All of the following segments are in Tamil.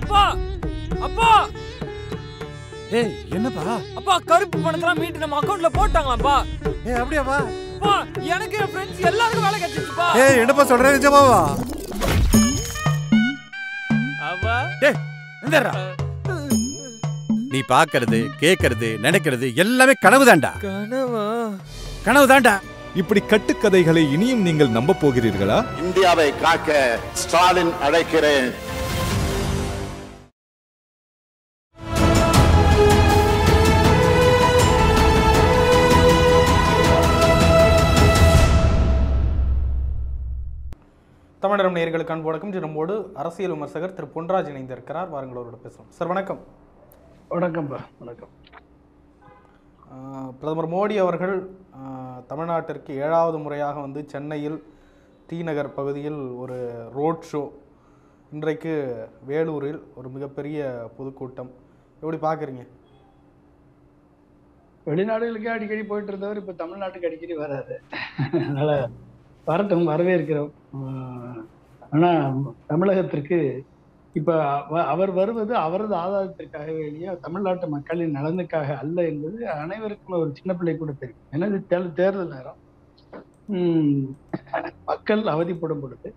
அப்பா அப்பா ஏய் என்னப்பா? அப்பா கருப்பு பணத்தெல்லாம் மீட்டு நம்ம அக்கவுண்ட்ல போட்டாங்களாப்பா. ஏய் அப்படியாப்பா? அப்பா எனக்கு என் ஃப்ரெண்ட்ஸ் எல்லாருக்கும் வேலை கிடைச்சிச்சுப்பா. ஏய் என்னப்பா சொல்ற நிஜமாவா? அப்பா டேய் எந்தடா? நீ பாக்குறது கேக்குறது நினைக்கிறது எல்லாமே கனவுதான்டா. கனவா? கனவுதான்டா. இப்படி கட்டுக்கதைகளை இனியும் நீங்கள் நம்ப போகிறீர்களா? இந்தியாவை காக்க ஸ்டாலின் அழைக்கிறேன். தமிழகம் நேயர்களுக்கு அன்பு வணக்கம். நம்மோடு அரசியல் விமர்சகர் திரு பொன்ராஜ் இணைந்திருக்கிறார். வாருங்கள் அவரோட பேசலாம். சார் வணக்கம். வணக்கம்பா. வணக்கம். பிரதமர் மோடி அவர்கள் தமிழ்நாட்டிற்கு 7வது முறையாக வந்து சென்னையில் டி நகர் பகுதியில் ஒரு ரோட் ஷோ, இன்றைக்கு வேலூரில் ஒரு மிகப்பெரிய பொதுக்கூட்டம், எப்படி பார்க்குறீங்க? வெளிநாடுகளுக்கே அடிக்கடி போயிட்டு இருந்தவர் இப்போ தமிழ்நாட்டுக்கு அடிக்கடி வராது. அதனால வரட்டும், வரவேற்கிறோம். ஆனால் தமிழகத்திற்கு இப்போ அவர் வருவது அவரது ஆதாயத்திற்காகவே வெளியே தமிழ்நாட்டு மக்களின் நலனுக்காக அல்ல என்பது அனைவருக்கும் ஒரு சின்ன பிள்ளை கூட தெரியும். ஏன்னா இது தேர்தல் நேரம், மக்கள் அவதிப்படும் பொழுது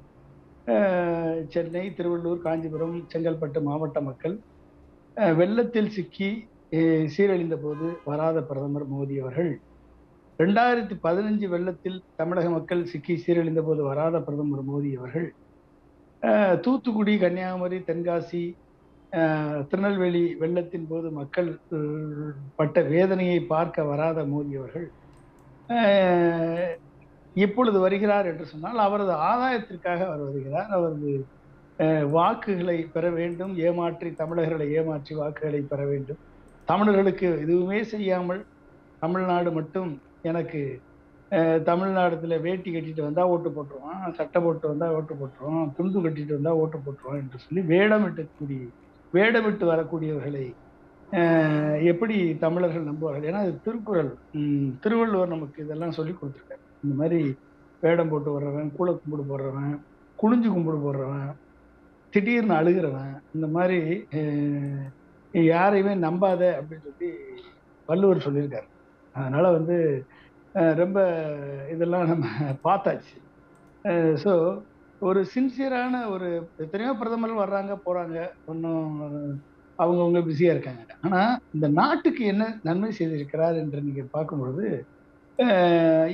சென்னை, திருவள்ளூர், காஞ்சிபுரம், செங்கல்பட்டு மாவட்ட மக்கள் வெள்ளத்தில் சிக்கி சீரழிந்த போது வராத பிரதமர் மோடி அவர்கள் 2015 வெள்ளத்தில் தமிழக மக்கள் சிக்கி சீரழிந்த போது வராத பிரதமர் மோடி அவர்கள் தூத்துக்குடி, கன்னியாகுமரி, தென்காசி, திருநெல்வேலி வெள்ளத்தின் போது மக்கள் பட்ட வேதனையை பார்க்க வராத மோடி அவர்கள் இப்பொழுது வருகிறார் என்று சொன்னால் அவரது ஆதாயத்திற்காக அவர் வருகிறார். அவரது வாக்குகளை பெற வேண்டும், தமிழர்களை ஏமாற்றி வாக்குகளை பெற வேண்டும். தமிழர்களுக்கு எதுவுமே செய்யாமல் தமிழ்நாடு மட்டும் எனக்கு தமிழ்நாடுல வேட்டி கட்டிட்டு வந்தா ஓட்டு போட்டுருவான், சட்டை போட்டு வந்தா ஓட்டு போட்டுருவான், துண்டு கட்டிட்டு வந்தா ஓட்டு போட்டுருவான் என்று சொல்லி வேடமிட்டு வரக்கூடியவர்களை எப்படி தமிழர்கள் நம்புவார்கள்? ஏன்னா அது திருக்குறள், திருவள்ளுவர் நமக்கு இதெல்லாம் சொல்லி கொடுத்துருக்காரு. இந்த மாதிரி வேடம் போட்டு வர்றவன், கூழ கும்பிடு போடுறவன், குனிஞ்சு கும்பிடு போடுறவன், திடீர்னு அழுகிறவன், இந்த மாதிரி யாரையுமே நம்பாத அப்படின்னு சொல்லி வள்ளுவர் சொல்லியிருக்காரு. அதனால வந்து ரொம்ப இதெல்லாம் நம்ம பார்த்தாச்சு. ஸோ ஒரு சின்சியரான ஒரு எத்தனையோ பிரதமர்கள் வர்றாங்க போகிறாங்க, ஒன்றும் அவங்கவுங்க பிஸியாக இருக்காங்க. ஆனால் இந்த நாட்டுக்கு என்ன நன்மை செய்திருக்கிறார் என்று நீங்கள் பார்க்கும்பொழுது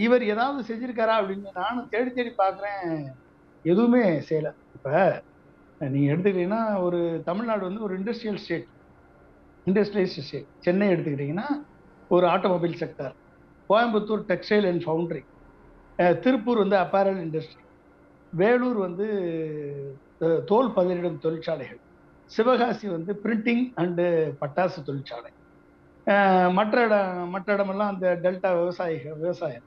இவர் ஏதாவது செஞ்சிருக்காரா அப்படின்னு நானும் தேடி தேடி பார்க்குறேன், எதுவுமே செய்யலை. இப்போ நீங்கள் எடுத்துக்கிட்டீங்கன்னா ஒரு தமிழ்நாடு வந்து ஒரு இண்டஸ்ட்ரியலைஸ்டு ஸ்டேட். சென்னை எடுத்துக்கிட்டிங்கன்னா ஒரு automobile sector, Coimbatore textile and foundry, Tiruppur வந்து அப்பேரல் இண்டஸ்ட்ரி, வேலூர் வந்து தோல் பதனிடும் தொழிற்சாலைகள், சிவகாசி வந்து பிரிண்டிங் அண்டு பட்டாசு தொழிற்சாலை, மற்ற இடமெல்லாம் அந்த டெல்டா விவசாயம்.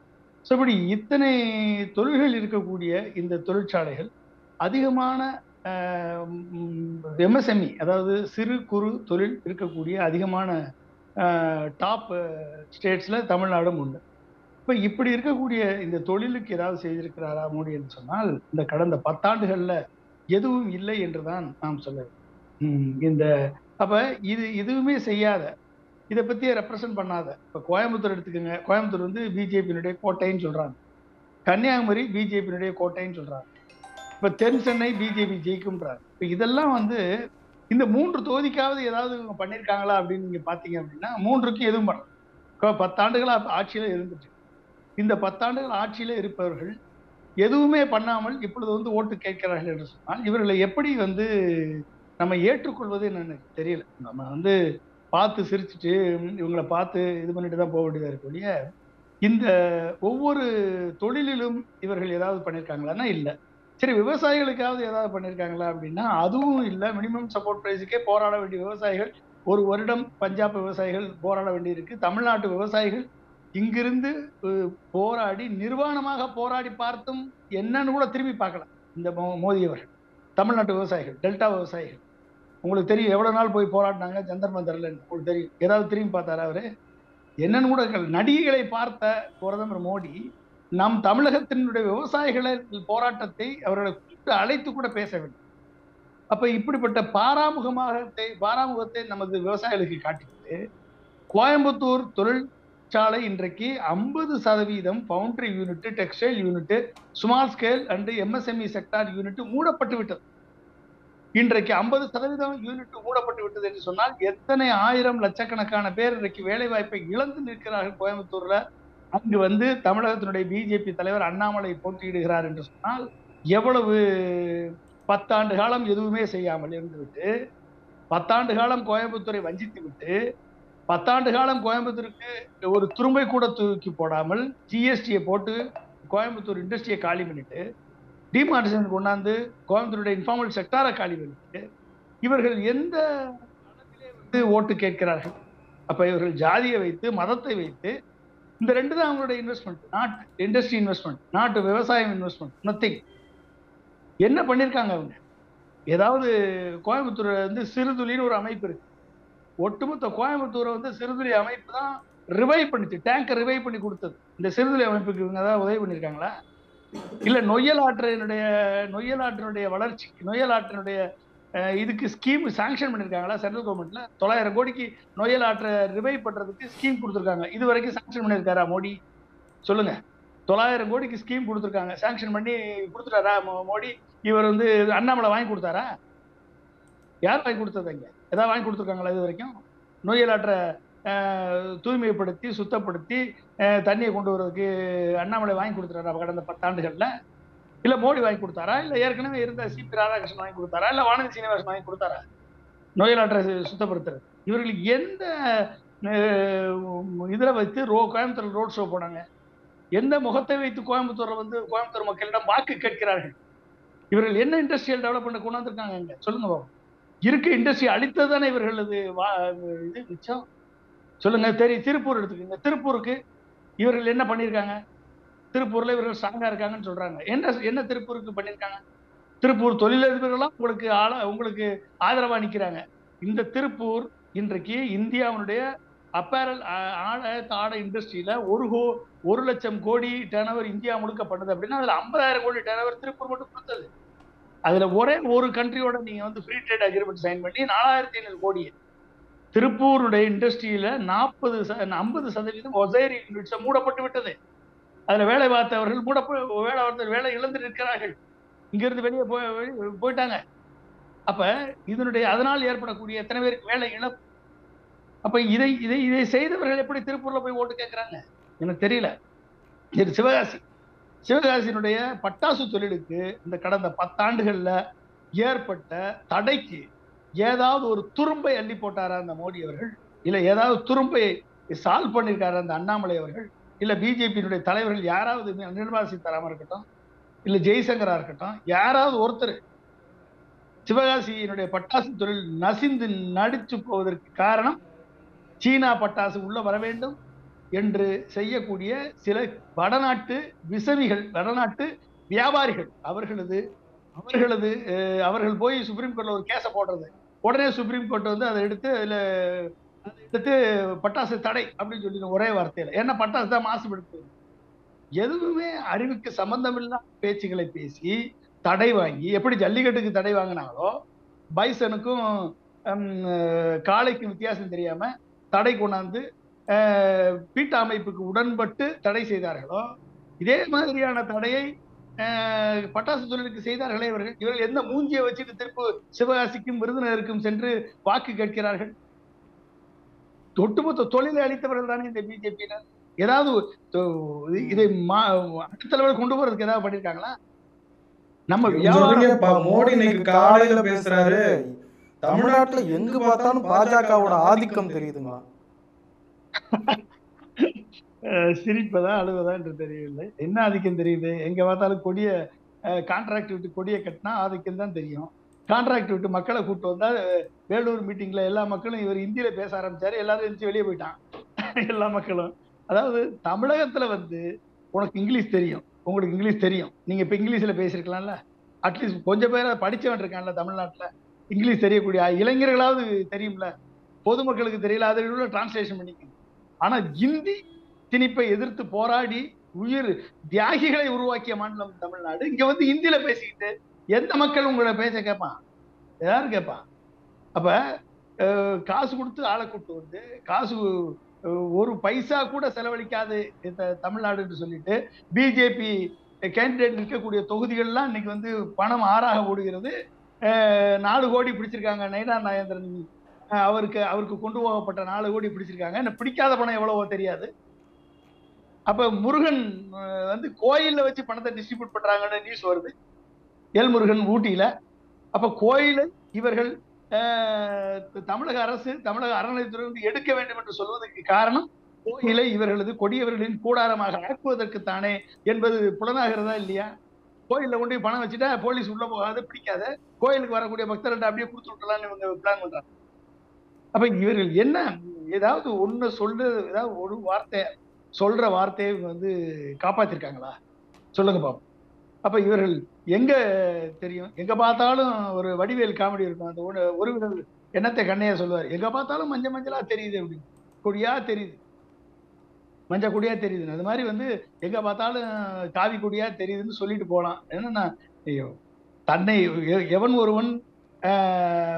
ஸோ இப்படி இத்தனை தொழில்கள் இருக்கக்கூடிய இந்த தொழிற்சாலைகள் அதிகமான எம்எஸ்எம்இ, அதாவது சிறு குறு தொழில் இருக்கக்கூடிய அதிகமான டாப் ஸ்டேட்ஸில் தமிழ்நாடும் உண்டு. இப்போ இப்படி இருக்கக்கூடிய இந்த தொழிலுக்கு ஏதாவது செய்திருக்கிறாரா மோடி என்று சொன்னால் இந்த கடந்த 10 ஆண்டுகளில் எதுவும் இல்லை என்று தான் நாம் சொல்ல. இந்த அப்போ இதுவுமே செய்யாத, இதை பற்றியே ரெப்ரசன்ட் பண்ணாத, இப்போ கோயம்புத்தூர் எடுத்துக்கோங்க. கோயம்புத்தூர் வந்து பிஜேபியினுடைய கோட்டைன்னு சொல்கிறாங்க, கன்னியாகுமரி பிஜேபியினுடைய கோட்டைன்னு சொல்கிறாங்க, இப்போ தென் சென்னை பிஜேபி ஜெயிக்கும்ன்றாங்க. இப்போ இதெல்லாம் வந்து இந்த 3 தொகுதிக்காவது ஏதாவது இவங்க பண்ணியிருக்காங்களா அப்படின்னு நீங்கள் பார்த்தீங்க அப்படின்னா 3க்கும் எதுவும் பண்ணல. 10 ஆண்டுகளாக ஆட்சியில் இருந்துட்டு இந்த 10 ஆண்டுகள் ஆட்சியில் இருப்பவர்கள் எதுவுமே பண்ணாமல் இப்பொழுது வந்து ஓட்டு கேட்கிறார்கள் என்று சொன்னால் இவர்களை எப்படி வந்து நம்ம ஏற்றுக்கொள்வது என்னன்னு தெரியல. நம்ம வந்து பார்த்து சிரிச்சுட்டு இவங்களை பார்த்து இது பண்ணிட்டு தான் போக வேண்டியதாக இருக்க ஒழிய இந்த ஒவ்வொரு தொழிலிலும் இவர்கள் ஏதாவது பண்ணியிருக்காங்களான்னா இல்லை. சரி, விவசாயிகளுக்காவது ஏதாவது பண்ணியிருக்காங்களா அப்படின்னா அதுவும் இல்லை. மினிமம் சப்போர்ட் ப்ரைஸுக்கே போராட வேண்டிய விவசாயிகள், ஒரு வருடம் பஞ்சாப் விவசாயிகள் போராட வேண்டியிருக்கு. தமிழ்நாட்டு விவசாயிகள் இங்கிருந்து போராடி நிர்வாணமாக போராடி பார்த்தும் என்னன்னு கூட திரும்பி பார்க்கலாம் இந்த மோடி அவர்கள். தமிழ்நாட்டு விவசாயிகள், டெல்டா விவசாயிகள், உங்களுக்கு தெரியும் எவ்வளோ நாள் போய் போராடினாங்க ஜந்தர் மந்தரில், உங்களுக்கு தெரியும். ஏதாவது திரும்பி பார்த்தாரா அவர்? என்னன்னு கூட நடிகைகளை பார்த்த பிரதமர் மோடி நம் தமிழகத்தினுடைய விவசாயிகளை போராட்டத்தை அவர்களை அழைத்து கூட பேச வேண்டும். அப்ப இப்படிப்பட்ட பாராமுகத்தை நமது விவசாயிகளுக்கு காட்டிட்டு கோயம்புத்தூர் தொழிற்சாலை இன்றைக்கு 50% boundary unit, textile unit, small scale and MSME sector unit மூடப்பட்டு விட்டது. இன்றைக்கு 50% யூனிட் மூடப்பட்டு விட்டது என்று சொன்னால் எத்தனை ஆயிரம் லட்சக்கணக்கான பேர் இன்றைக்கு வேலை வாய்ப்பை இழந்து நிற்கிறார்கள் கோயம்புத்தூர்ல. அங்கு வந்து தமிழகத்தினுடைய பிஜேபி தலைவர் அண்ணாமலை போட்டியிடுகிறார் என்று சொன்னால் எவ்வளவு 10 ஆண்டு காலம் எதுவுமே செய்யாமல் இருந்துவிட்டு, 10 ஆண்டு காலம் கோயம்புத்தூரை வஞ்சித்து விட்டு, 10 ஆண்டு காலம் கோயம்புத்தூருக்கு ஒரு துரும்பை கூட தூக்கி போடாமல் ஜிஎஸ்டியை போட்டு கோயம்புத்தூர் இண்டஸ்ட்ரியை காலி பண்ணிட்டு, டிமார்டேஷன் கொண்டாந்து கோயம்புத்தூருடைய இன்ஃபார்மல் செக்டாரை காலி பண்ணிட்டு இவர்கள் எந்த அளவிலே வந்து ஓட்டு கேட்கிறார்கள்? அப்ப இவர்கள் ஜாதியை வைத்து, மதத்தை வைத்து, இந்த ரெண்டு தான் அவங்களுடைய investment. Not industry investment, not விவசாயம் இன்வெஸ்ட்மெண்ட், நத்திங். என்ன பண்ணிருக்காங்க அவங்க? ஏதாவது கோயம்புத்தூர் வந்து சிறுதுளின்னு ஒரு அமைப்பு இருக்கு. ஒட்டுமொத்த கோயம்புத்தூரை வந்து சிறுதுளி அமைப்பு தான் ரிவைவ் பண்ணிச்சு, டேங்கை ரிவைவ் பண்ணி கொடுத்தது. இந்த சிறுதுளி அமைப்புக்கு இவங்க ஏதாவது உதவி பண்ணியிருக்காங்களா? இல்ல நொய்யல் ஆற்றினுடைய வளர்ச்சிக்கு, நொய்யல் ஆற்றினுடைய இதுக்கு ஸ்கீம் சாங்ஷன் பண்ணிருக்காங்களா? சென்ட்ரல் கவர்மெண்ட்ல 900 கோடிக்கு நொய்யல் ஆற்றை ரிவைவ் பண்றதுக்கு ஸ்கீம் கொடுத்துருக்காங்க. இது வரைக்கும் சாங்ஷன் பண்ணிருக்காரா மோடி? சொல்லுங்க. 900 கோடிக்கு ஸ்கீம் கொடுத்துருக்காங்க, சாங்ஷன் பண்ணி கொடுத்துட்டாரா மோடி? இவர் வந்து அண்ணாமலை வாங்கி கொடுத்தாரா? யார் வாங்கி கொடுத்ததுங்க? ஏதாவது வாங்கி கொடுத்துருக்காங்களா இது வரைக்கும்? நொய்யல் ஆற்றை தூய்மைப்படுத்தி, சுத்தப்படுத்தி தண்ணியை கொண்டு வரதுக்கு அண்ணாமலை வாங்கி கொடுத்துட்டாரா கடந்த 10 ஆண்டுகள்ல? இல்ல மோடி வாங்கி கொடுத்தாரா? இல்ல ஏற்கனவே இருந்த சிபி ராதாகிருஷ்ணன் வாங்கி கொடுத்தாரா? இல்ல வானதி சீனிவாசன் வாங்கி கொடுத்தாரா நொய்யல் ஆற்றை சுத்தப்படுத்துறது? இவர்களுக்கு எந்த இதுல வைத்து கோயம்புத்தூர் ரோட் ஷோ போனாங்க? எந்த முகத்தை வைத்து கோயம்புத்தூர்ல வந்து கோயம்புத்தூர் மக்களிடம் வாக்கு கேட்கிறார்கள்? இவர்கள் என்ன இண்டஸ்ட்ரியல் டெவலப்மெண்ட் கொண்டு வந்திருக்காங்க இங்க? சொல்லுங்க பாபு. இருக்க இண்டஸ்ட்ரி அழித்ததானே இவர்கள் இது மிச்சம்? சொல்லுங்க. திருப்பூர் எடுத்துக்கோங்க. திருப்பூருக்கு இவர்கள் என்ன பண்ணியிருக்காங்க? திருப்பூர்ல இவர்கள் ஸ்ட்ராங்கா இருக்காங்கன்னு சொல்றாங்க. என்ன திருப்பூருக்கு பண்ணியிருக்காங்க? திருப்பூர் தொழிலதிபர்களாம் உங்களுக்கு ஆதரவா நிக்கிறாங்க. இந்த திருப்பூர் இன்றைக்கு இந்தியாவுடைய அப்பேரல் ஆடை இண்டஸ்ட்ரியில 1 லட்சம் கோடி டர்னோவர் இந்தியா முழுக்க பண்ணது அப்படின்னா அதுல 50,000 கோடி டர்னோவர் திருப்பூர் மட்டும் கொடுத்தது. அதுல ஒரே ஒரு கண்ட்ரியோட நீங்க வந்து ஃப்ரீ ட்ரேட் அக்ரிமெண்ட் சைன் பண்ணி 4,500 கோடி. திருப்பூருடைய இண்டஸ்ட்ரியில 50% ஒசைரி யூனிட்ஸ் மூடப்பட்டு விட்டது. அதுல வேலை பார்த்தவர்கள் வேலை இழந்து நிற்கிறார்கள். இங்கிருந்து வெளியே போயிட்டாங்க. அப்ப அதனால் ஏற்படக்கூடிய எத்தனை பேருக்கு வேலை இழப்பு? அப்ப இதை செய்தவர்கள் எப்படி திருப்பூர்ல போய் ஓட்டு கேட்கிறாங்க எனக்கு தெரியல. இது சிவகாசியினுடைய பட்டாசு தொழிலுக்கு இந்த கடந்த 10 ஆண்டுகள்ல ஏற்பட்ட தடைக்கு ஏதாவது ஒரு துரும்பை அள்ளி போட்டாரா அந்த மோடி அவர்கள்? இல்ல ஏதாவது துரும்பை சால்வ் பண்ணிருக்காரு அந்த அண்ணாமலை அவர்கள்? இல்ல பிஜேபியினுடைய தலைவர்கள் யாராவது, நிர்மலா சீதாராமன் இருக்கட்டும், இல்ல ஜெய்சங்கரா இருக்கட்டும், யாராவது ஒருத்தர் சிவகாசியினுடைய பட்டாசு தொழில் நசிந்து நடிச்சு போவதற்கு காரணம் சீனா பட்டாசு உள்ள வர வேண்டும் என்று செய்யக்கூடிய சில வடநாட்டு விசமிகள், வடநாட்டு வியாபாரிகள், அவர்கள் போய் சுப்ரீம் கோர்ட்ல ஒரு கேஸை போடுறது, உடனே சுப்ரீம் கோர்ட் வந்து அதை எடுத்து பட்டாசு தடை அப்படின்னு சொல்லி ஒரே வார்த்தையில. ஏன்னா பட்டாசு தான் மாசுபடுத்துது. எதுவுமே அறிவுக்கு சம்பந்தமில்லாத பேச்சுகளை பேசி தடை வாங்கி, எப்படி ஜல்லிக்கட்டுக்கு தடை வாங்கினாங்களோ பைசனுக்கும் காளைக்கும் வித்தியாசம் தெரியாம தடை கொண்டாந்து பீட்டா அமைப்புக்கு உடன்பட்டு தடை செய்தார்களோ, இதே மாதிரியான தடையை பட்டாசு தொழிலுக்கு செய்தார்களே இவர்கள் எந்த மூஞ்சியை வச்சுட்டு திருப்பு சிவகாசிக்கும் விருதுநகருக்கும் சென்று வாக்கு கேட்கிறார்கள்? ஒட்டுமொத்த தொழிலை அளித்தவர்கள் தானே இந்த பிஜேபியினர். ஏதாவது இதை அடுத்த லெவல் கொண்டு போறதுக்கு ஏதாவது பண்ணிருக்காங்களா? நம்ம மோடி இன்னைக்கு காலையில பேசுறாரு, தமிழ்நாட்டுல எங்க பார்த்தாலும் பாஜகவோட ஆதிக்கம் தெரியுதுங்களா? சிரிப்பதா அழுவதா என்று தெரியவில்லை. என்ன ஆதிக்கம் தெரியுது? எங்க பார்த்தாலும் கான்ட்ராக்ட் விட்டு கொடியை கட்டினா ஆதிக்கம் தான் தெரியும். கான்ட்ராக்ட் விட்டு மக்களை கூப்பிட்டு வந்தா, வேலூர் மீட்டிங்ல எல்லா மக்களும் இவர் இந்தியில பேச ஆரம்பிச்சாரு, எல்லாரும் எழுந்து வெளியே போயிட்டான் எல்லா மக்களும். அதாவது தமிழகத்துல வந்து உனக்கு இங்கிலீஷ் தெரியும், உங்களுக்கு இங்கிலீஷ் தெரியும், நீங்க இப்ப இங்கிலீஷ்ல பேசிருக்கலாம்ல. அட்லீஸ்ட் கொஞ்சம் பேரை படிச்சவன் இருக்கான்ல தமிழ்நாட்டுல, இங்கிலீஷ் தெரியக்கூடிய இளைஞர்களாவது தெரியும்ல. பொதுமக்களுக்கு தெரியல, அதை டிரான்ஸ்லேஷன் பண்ணிக்கணும். ஆனா இந்தி திணிப்பை எதிர்த்து போராடி உயிர் தியாகிகளை உருவாக்கிய மாநிலம் தமிழ்நாடு. இங்க வந்து இந்தியில பேசிக்கிட்டு எந்த மக்கள் உங்களோட பேச கேட்பான்? யாரு கேட்பான்? அப்ப காசு கொடுத்து ஆளை கூட்டு வந்து காசு ஒரு பைசா கூட செலவழிக்காது தமிழ்நாடுன்னு சொல்லிட்டு பிஜேபி கேண்டிடேட் இருக்கக்கூடிய தொகுதிகள்லாம் இன்னைக்கு வந்து பணம் ஆறாக ஓடுகிறது. 4 கோடி பிடிச்சிருக்காங்க நயினார் நாகேந்திரன் அவருக்கு கொண்டு போகப்பட்ட 4 கோடி பிடிச்சிருக்காங்க. என்ன பிடிக்காத பணம் எவ்வளவோ தெரியாது. அப்ப முருகன் வந்து கோயில்ல வச்சு பணத்தை டிஸ்ட்ரிபியூட் பண்றாங்கன்னு நியூஸ் வருது. எல் முருகன் ஊட்டியில. அப்ப கோயிலை இவர்கள் தமிழக அரசு தமிழக அறநிலையத்துறை வந்து எடுக்க வேண்டும் என்று சொல்வதற்கு காரணம் கோயிலை இவர்களது கொடியவர்களின் கூடாரமாக ஆக்குவதற்கு தானே என்பது புலனாகிறதா இல்லையா? கோயில்ல கொண்டு போய் பணம் வச்சுட்டா போலீஸ் உள்ள போகாது, பிடிக்காத, கோயிலுக்கு வரக்கூடிய பக்தர்கள்ட்ட அப்படியே கொடுத்து விட்டுலான்னு இவங்க பிளான் பண்றாங்க. அப்ப இவர்கள் என்ன ஏதாவது ஒண்ணு ஏதாவது ஒரு வார்த்தை சொல்ற வார்த்தையை வந்து காப்பாத்திருக்காங்களா? சொல்லுங்க பாப்போம். அப்ப இவர்கள் எங்க தெரியும்? எங்க பார்த்தாலும் ஒரு வடிவேல் காமெடி இருக்கும். அந்த ஒரு என்னத்தை கண்ணையா சொல்லுவார், எங்க பார்த்தாலும் மஞ்சள் மஞ்சளா தெரியுது அப்படின்னு, கொடியா தெரியுது, மஞ்சள் கொடியா தெரியுது. அது மாதிரி வந்து எங்க பார்த்தாலும் காவி கொடியா தெரியுதுன்னு சொல்லிட்டு போலாம். என்னன்னா தன்னை எவன் ஒருவன்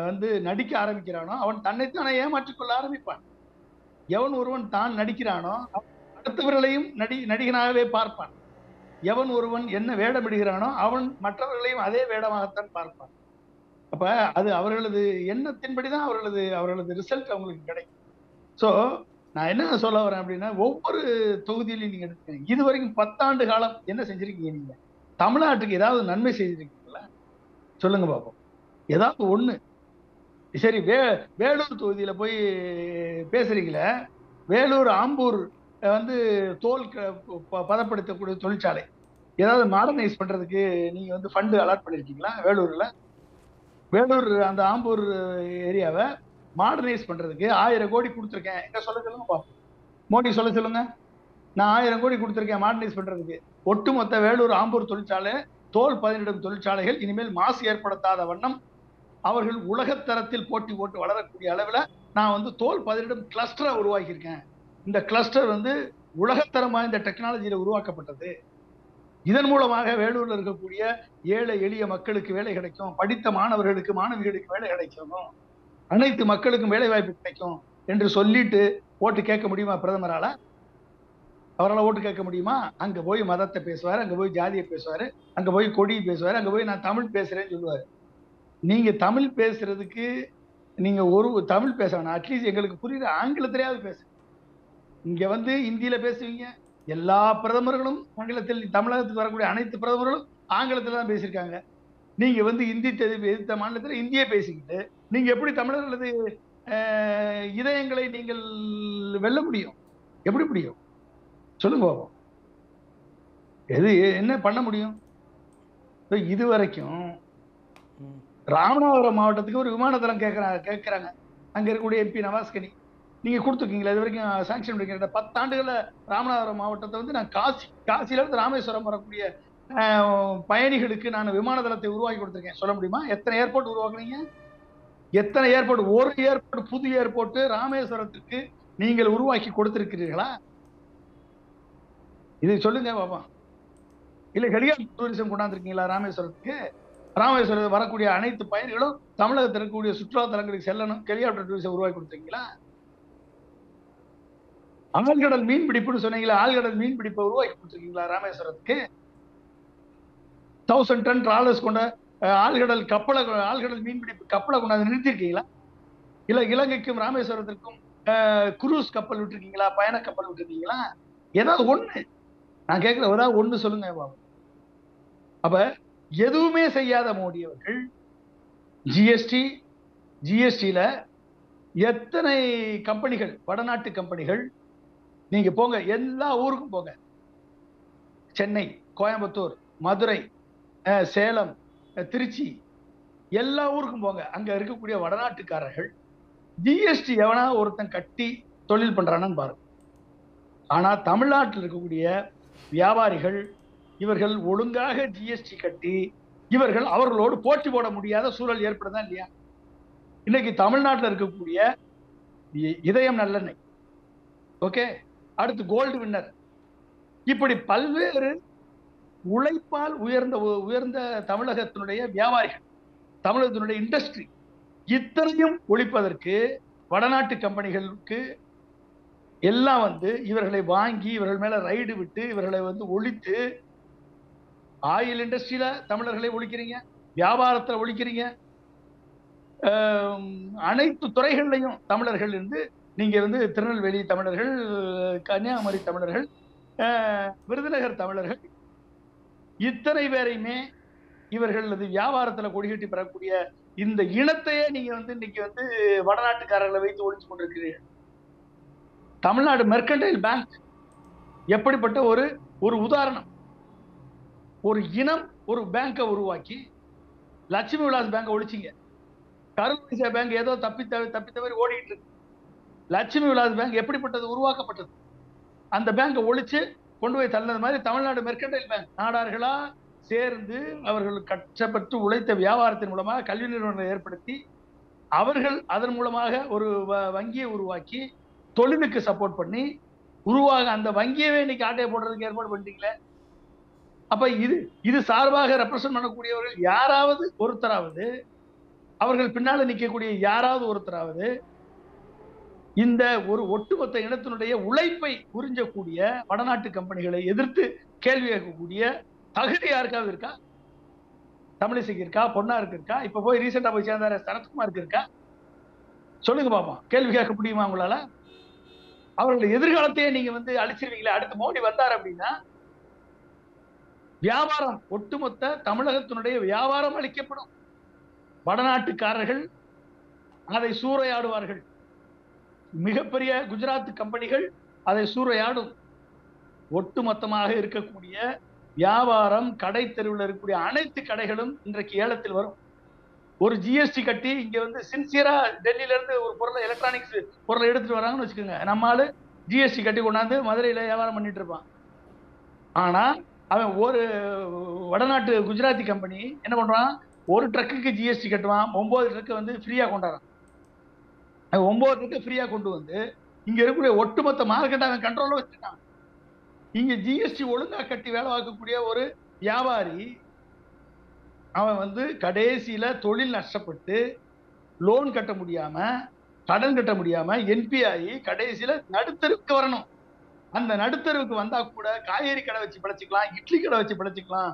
வந்து நடிக்க ஆரம்பிக்கிறானோ அவன் தன்னைத்தானே ஏமாற்றிக் கொள்ள ஆரம்பிப்பான். எவன் ஒருவன் தான் நடிக்கிறானோ அடுத்தவர்களையும் நடிகனாகவே பார்ப்பான். எவன் ஒருவன் என்ன வேடமிடுகிறானோ அவன் மற்றவர்களையும் அதே வேடமாகத்தான் பார்ப்பான். அப்ப அது அவர்களது எண்ணத்தின்படிதான் அவர்களது ரிசல்ட் அவங்களுக்கு கிடைக்கும். சோ நான் என்ன சொல்ல வரேன் அப்படின்னா, ஒவ்வொரு தொகுதியிலையும் நீங்க எடுத்துக்கீங்க, இது வரைக்கும் 10 ஆண்டு காலம் என்ன செஞ்சிருக்கீங்க? நீங்க தமிழ்நாட்டுக்கு ஏதாவது நன்மை செய்திருக்கீங்களா? சொல்லுங்க பாப்போம். ஏதாவது ஒண்ணு. சரி, வேலூர் தொகுதியில போய் பேசுறீங்களே, வேலூர் ஆம்பூர் வந்து தோல் பதப்படுத்தக்கூடிய தொழிற்சாலை ஏதாவது மாடர்னைஸ் பண்றதுக்கு நீங்க வந்து ஃபண்ட் அலாட் பண்ணிருக்கீங்களா? வேலூர் அந்த ஆம்பூர் ஏரியாவை மாடர்னைஸ் பண்றதுக்கு 1000 கோடி கொடுத்துருக்கேன். எங்க சொல்ல சொல்லுங்க பாப்போம். மோடி சொல்ல சொல்லுங்க. நான் 1000 கோடி கொடுத்துருக்கேன் மாடர்னைஸ் பண்றதுக்கு. ஒட்டுமொத்த வேலூர் ஆம்பூர் தொழிற்சாலை தோல் பதனிடும் தொழிற்சாலைகள் இனிமேல் மாசு ஏற்படுத்தாத வண்ணம் அவர்கள் உலகத்தரத்தில் போட்டி போட்டு வளரக்கூடிய அளவுல நான் வந்து தோல் பதனிடும் கிளஸ்டரை உருவாக்கியிருக்கேன். இந்த கிளஸ்டர் வந்து உலகத்தரம் வாய்ந்த டெக்னாலஜியில உருவாக்கப்பட்டது. இதன் மூலமாக வேலூர்ல இருக்கக்கூடிய ஏழை எளிய மக்களுக்கு வேலை கிடைக்கும், படித்த மாணவர்களுக்கு மாணவிகளுக்கு வேலை கிடைக்கும், அனைத்து மக்களுக்கும் வேலை வாய்ப்பு கிடைக்கும் என்று சொல்லிட்டு ஓட்டு கேட்க முடியுமா பிரதமரால? அவரால் ஓட்டு கேட்க முடியுமா? அங்க போய் மதத்தை பேசுவாரு, அங்க போய் ஜாதியை பேசுவாரு, அங்க போய் கொடி பேசுவாரு, அங்க போய் நான் தமிழ் பேசுறேன்னு சொல்லுவாரு. நீங்க தமிழ் பேசுறதுக்கு நீங்க ஒரு தமிழ் பேச வேணாம், அட்லீஸ்ட் எங்களுக்கு புரியுற ஆங்கிலத்திலேயாவது பேசு. இங்க வந்து இந்தியில பேசுவீங்க. எல்லா பிரதமர்களும் ஆங்கிலத்தில், தமிழகத்துக்கு வரக்கூடிய அனைத்து பிரதமர்களும் ஆங்கிலத்துல தான் பேசியிருக்காங்க. நீங்க வந்து இந்தி எதிர்த்த மாநிலத்தில் இந்தியே பேசிக்கிட்டு நீங்க எப்படி தமிழர்களது இதயங்களை நீங்கள் வெல்ல முடியும்? எப்படி முடியும்? சொல்லுங்க பாப்போம். என்ன பண்ண முடியும்? இதுவரைக்கும் ராமநாதபுரம் மாவட்டத்துக்கு ஒரு விமானத்தளம் கேட்கறாங்க. அங்க இருக்கக்கூடிய எம்பி நவாஸ்கனி, நீங்க கொடுத்துருக்கீங்களா? இது வரைக்கும் சாங்ஷன் பண்ணிக்கிற 10 ஆண்டுகள்ல ராமநாதபுரம் மாவட்டத்தை வந்து நான் காசியில இருந்து ராமேஸ்வரம் வரக்கூடிய பயணிகளுக்கு நான் விமானதளத்தை உருவாக்கி கொடுத்துருக்கேன். சொல்ல முடியுமா? எத்தனை ஏர்போர்ட் உருவாக்குனீங்க? எத்தனை ஏர்போர்ட்? ஒரு ஏர்போர்ட், புது ஏர்போர்ட் ராமேஸ்வரத்துக்கு நீங்கள் உருவாக்கி கொடுத்திருக்கிறீர்களா? இது சொல்லுங்க பாப்பா. இல்ல ஹெலிகாப்டர் டூரிசம் கொண்டாந்துருக்கீங்களா ராமேஸ்வரத்துக்கு? ராமேஸ்வரத்தில் வரக்கூடிய அனைத்து பயணிகளும் தமிழகத்தில் இருக்கக்கூடிய சுற்றுலா தலங்களுக்கு செல்லணும், ஹெலிகாப்டர் டூரிசம் உருவாக்கி கொடுத்துருக்கீங்களா? ஆழ்கடல் மீன் பிடிப்புன்னு சொன்னீங்களா, ஆழ்கடல் மீன் பிடிப்பை உருவாக்கி கொடுத்துருக்கீங்களா ராமேஸ்வரத்துக்கு? 1000 டன் ட்ராலர்ஸ் கொண்ட ஆழ்கடல் மீன்பிடிப்பு கப்பலை கொண்டாந்து நிறுத்திருக்கீங்களா? இல்ல இலங்கைக்கும் ராமேஸ்வரத்திற்கும் குரூஸ் கப்பல் விட்டுருக்கீங்களா, பயண கப்பல் விட்டுருக்கீங்களா? ஏதாவது ஒண்ணு நான் கேட்கிற, ஏதாவது ஒண்ணு சொல்லுங்க பாபு. அப்ப எதுவுமே செய்யாத மோடி அவர்கள் ஜிஎஸ்டில எத்தனை கம்பெனிகள், வடநாட்டு கம்பெனிகள், நீங்க போங்க எல்லா ஊருக்கும் போங்க, சென்னை, கோயம்புத்தூர், மதுரை, சேலம், திருச்சி, எல்லா ஊருக்கும் போங்க. அங்க இருக்கக்கூடிய வடநாட்டுக்காரர்கள் ஜிஎஸ்டி எவனா ஒருத்தன் கட்டி தொழில் பண்றானு பாருங்க. ஆனா தமிழ்நாட்டில் இருக்கக்கூடிய வியாபாரிகள் இவர்கள் ஒழுங்காக ஜிஎஸ்டி கட்டி இவர்கள் அவர்களோடு போட்டி போட முடியாத சூழல் ஏற்படுதா இல்லையா? இன்னைக்கு தமிழ்நாட்டில் இருக்கக்கூடிய இதயம் நல்லெண்ணெய், ஓகே, அடுத்து கோல்டு வின்னர், இப்படி பல்வேறு உழைப்பால் உயர்ந்த தமிழகத்தினுடைய வியாபாரிகள், தமிழகத்தினுடைய இண்டஸ்ட்ரி இத்தனையும் ஒழிப்பதற்கு வடநாட்டு கம்பெனிகளுக்கு எல்லாம் வந்து இவர்களை வாங்கி இவர்கள் மேல ரைடு விட்டு இவர்களை வந்து ஒழித்து, ஆயில் இண்டஸ்ட்ரியில தமிழர்களை ஒழிக்கிறீங்க, வியாபாரத்துல ஒழிக்கிறீங்க, அனைத்து துறைகள்லையும் தமிழர்கள் இருந்து நீங்க வந்து திருநெல்வேலி தமிழர்கள், கன்னியாகுமரி தமிழர்கள், விருதுநகர் தமிழர்கள், இத்தனை பேரையுமே இவர்கள் வியாபாரத்துல கொடிகட்டி பெறக்கூடிய இந்த இனத்தையே நீங்க வந்து இன்னைக்கு வந்து வடநாட்டுக்காரர்களை வைத்து ஒழிச்சு கொண்டிருக்கிறீர்கள். தமிழ்நாடு மெர்கன்டைல் பேங்க் எப்படிப்பட்ட ஒரு உதாரணம். ஒரு இனம் ஒரு பேங்கை உருவாக்கி லட்சுமி விலாஸ் பேங்கை ஒழிச்சிங்க. கருணாநிதி பேங்க் ஏதோ தப்பி தவறி ஓடிட்டு இருக்கு. லட்சுமி விலாஸ் பேங்க் எப்படிப்பட்டது உருவாக்கப்பட்டது? அந்த பேங்கை ஒழிச்சு கொண்டு போய் தள்ளது மாதிரி தமிழ்நாடு மெர்கன்டைல் பேங்க் நாடார்களா சேர்ந்து அவர்கள் கஷ்டப்பட்டு உழைத்த வியாபாரத்தின் மூலமாக கல்வி நிறுவனங்களை ஏற்படுத்தி அவர்கள் அதன் மூலமாக ஒரு வங்கியை உருவாக்கி தொழிலுக்கு சப்போர்ட் பண்ணி உருவாக அந்த வங்கியவே இன்னைக்கு ஆட்டையை போடுறதுக்கு ஏற்பாடு பண்ணிட்டீங்களே. அப்ப இது சார்பாக ரெப்ரசன்ட் பண்ணக்கூடியவர்கள் யாராவது ஒருத்தராவது, அவர்கள் பின்னால நிற்கக்கூடிய யாராவது ஒருத்தராவது இந்த ஒரு ஒட்டுமொத்த இனத்தினுடைய உழைப்பை உறிஞ்சக்கூடிய வடநாட்டு கம்பெனிகளை எதிர்த்து கேள்வி கேட்கக்கூடிய தகுதி யாருக்காவது இருக்கா? தமிழிசைக்கு இருக்கா? பொன்னாருக்கு இருக்கா? இப்ப போய் ரீசெண்டா போய் சேர்ந்தாரு சரத்குமாருக்கு இருக்கா? சொல்லுங்க பாப்போம். கேள்வி கேட்க முடியுமா உங்களால? அவர்களுடைய எதிர்காலத்தையே நீங்க வந்து அழிச்சிருவீங்களே. அடுத்து மோடி வந்தார் அப்படின்னா வியாபாரம், ஒட்டுமொத்த தமிழகத்தினுடைய வியாபாரம் அளிக்கப்படும். வடநாட்டுக்காரர்கள் அதை சூறையாடுவார்கள். மிகப்பெரிய குஜராத் கம்பெனிகள் அதை சூறையாடும். ஒட்டுமொத்தமாக இருக்கக்கூடிய வியாபாரம், கடை தெருவில் இருக்கக்கூடிய அனைத்து கடைகளும் இன்றைக்கு ஏலத்தில் வரும். ஒரு ஜிஎஸ்டி கட்டி இங்க வந்து சின்சியரா டெல்லியில இருந்து ஒரு பொருளை, எலக்ட்ரானிக்ஸ் பொருளை எடுத்துட்டு வராங்கன்னு வச்சுக்கோங்க. நம்மளால ஜிஎஸ்டி கட்டி கொண்டாந்து மதுரையில வியாபாரம் பண்ணிட்டு இருப்பான். ஆனா அவன் ஒரு வடநாட்டு குஜராத்தி கம்பெனி என்ன பண்றான்? ஒரு ட்ரக்குக்கு ஜிஎஸ்டி கட்டுவான், 9 ட்ரக்கு வந்து ஃப்ரீயா கொண்டாடுறான். 9 ட்ரக்கு ஃப்ரீயா கொண்டு வந்து இங்க இருக்கக்கூடிய ஒட்டுமொத்த மார்க்கெட் அவன் கண்ட்ரோல்ல வச்சுட்டான். இங்க ஜிஎஸ்டி ஒழுங்கா கட்டி வேலை பார்க்கக்கூடிய ஒரு வியாபாரி அவன் வந்து கடைசியில தொழில் நஷ்டப்பட்டு லோன் கட்ட முடியாம, கடன் கட்ட முடியாம என்பி ஆகி கடைசியில நடுத்தருக்கு வரணும். அந்த நடுத்தருவுக்கு வந்தா கூட காய்கறி கடை வச்சு பிழைச்சிக்கலாம், இட்லி கடை வச்சு பிழைச்சிக்கலாம்,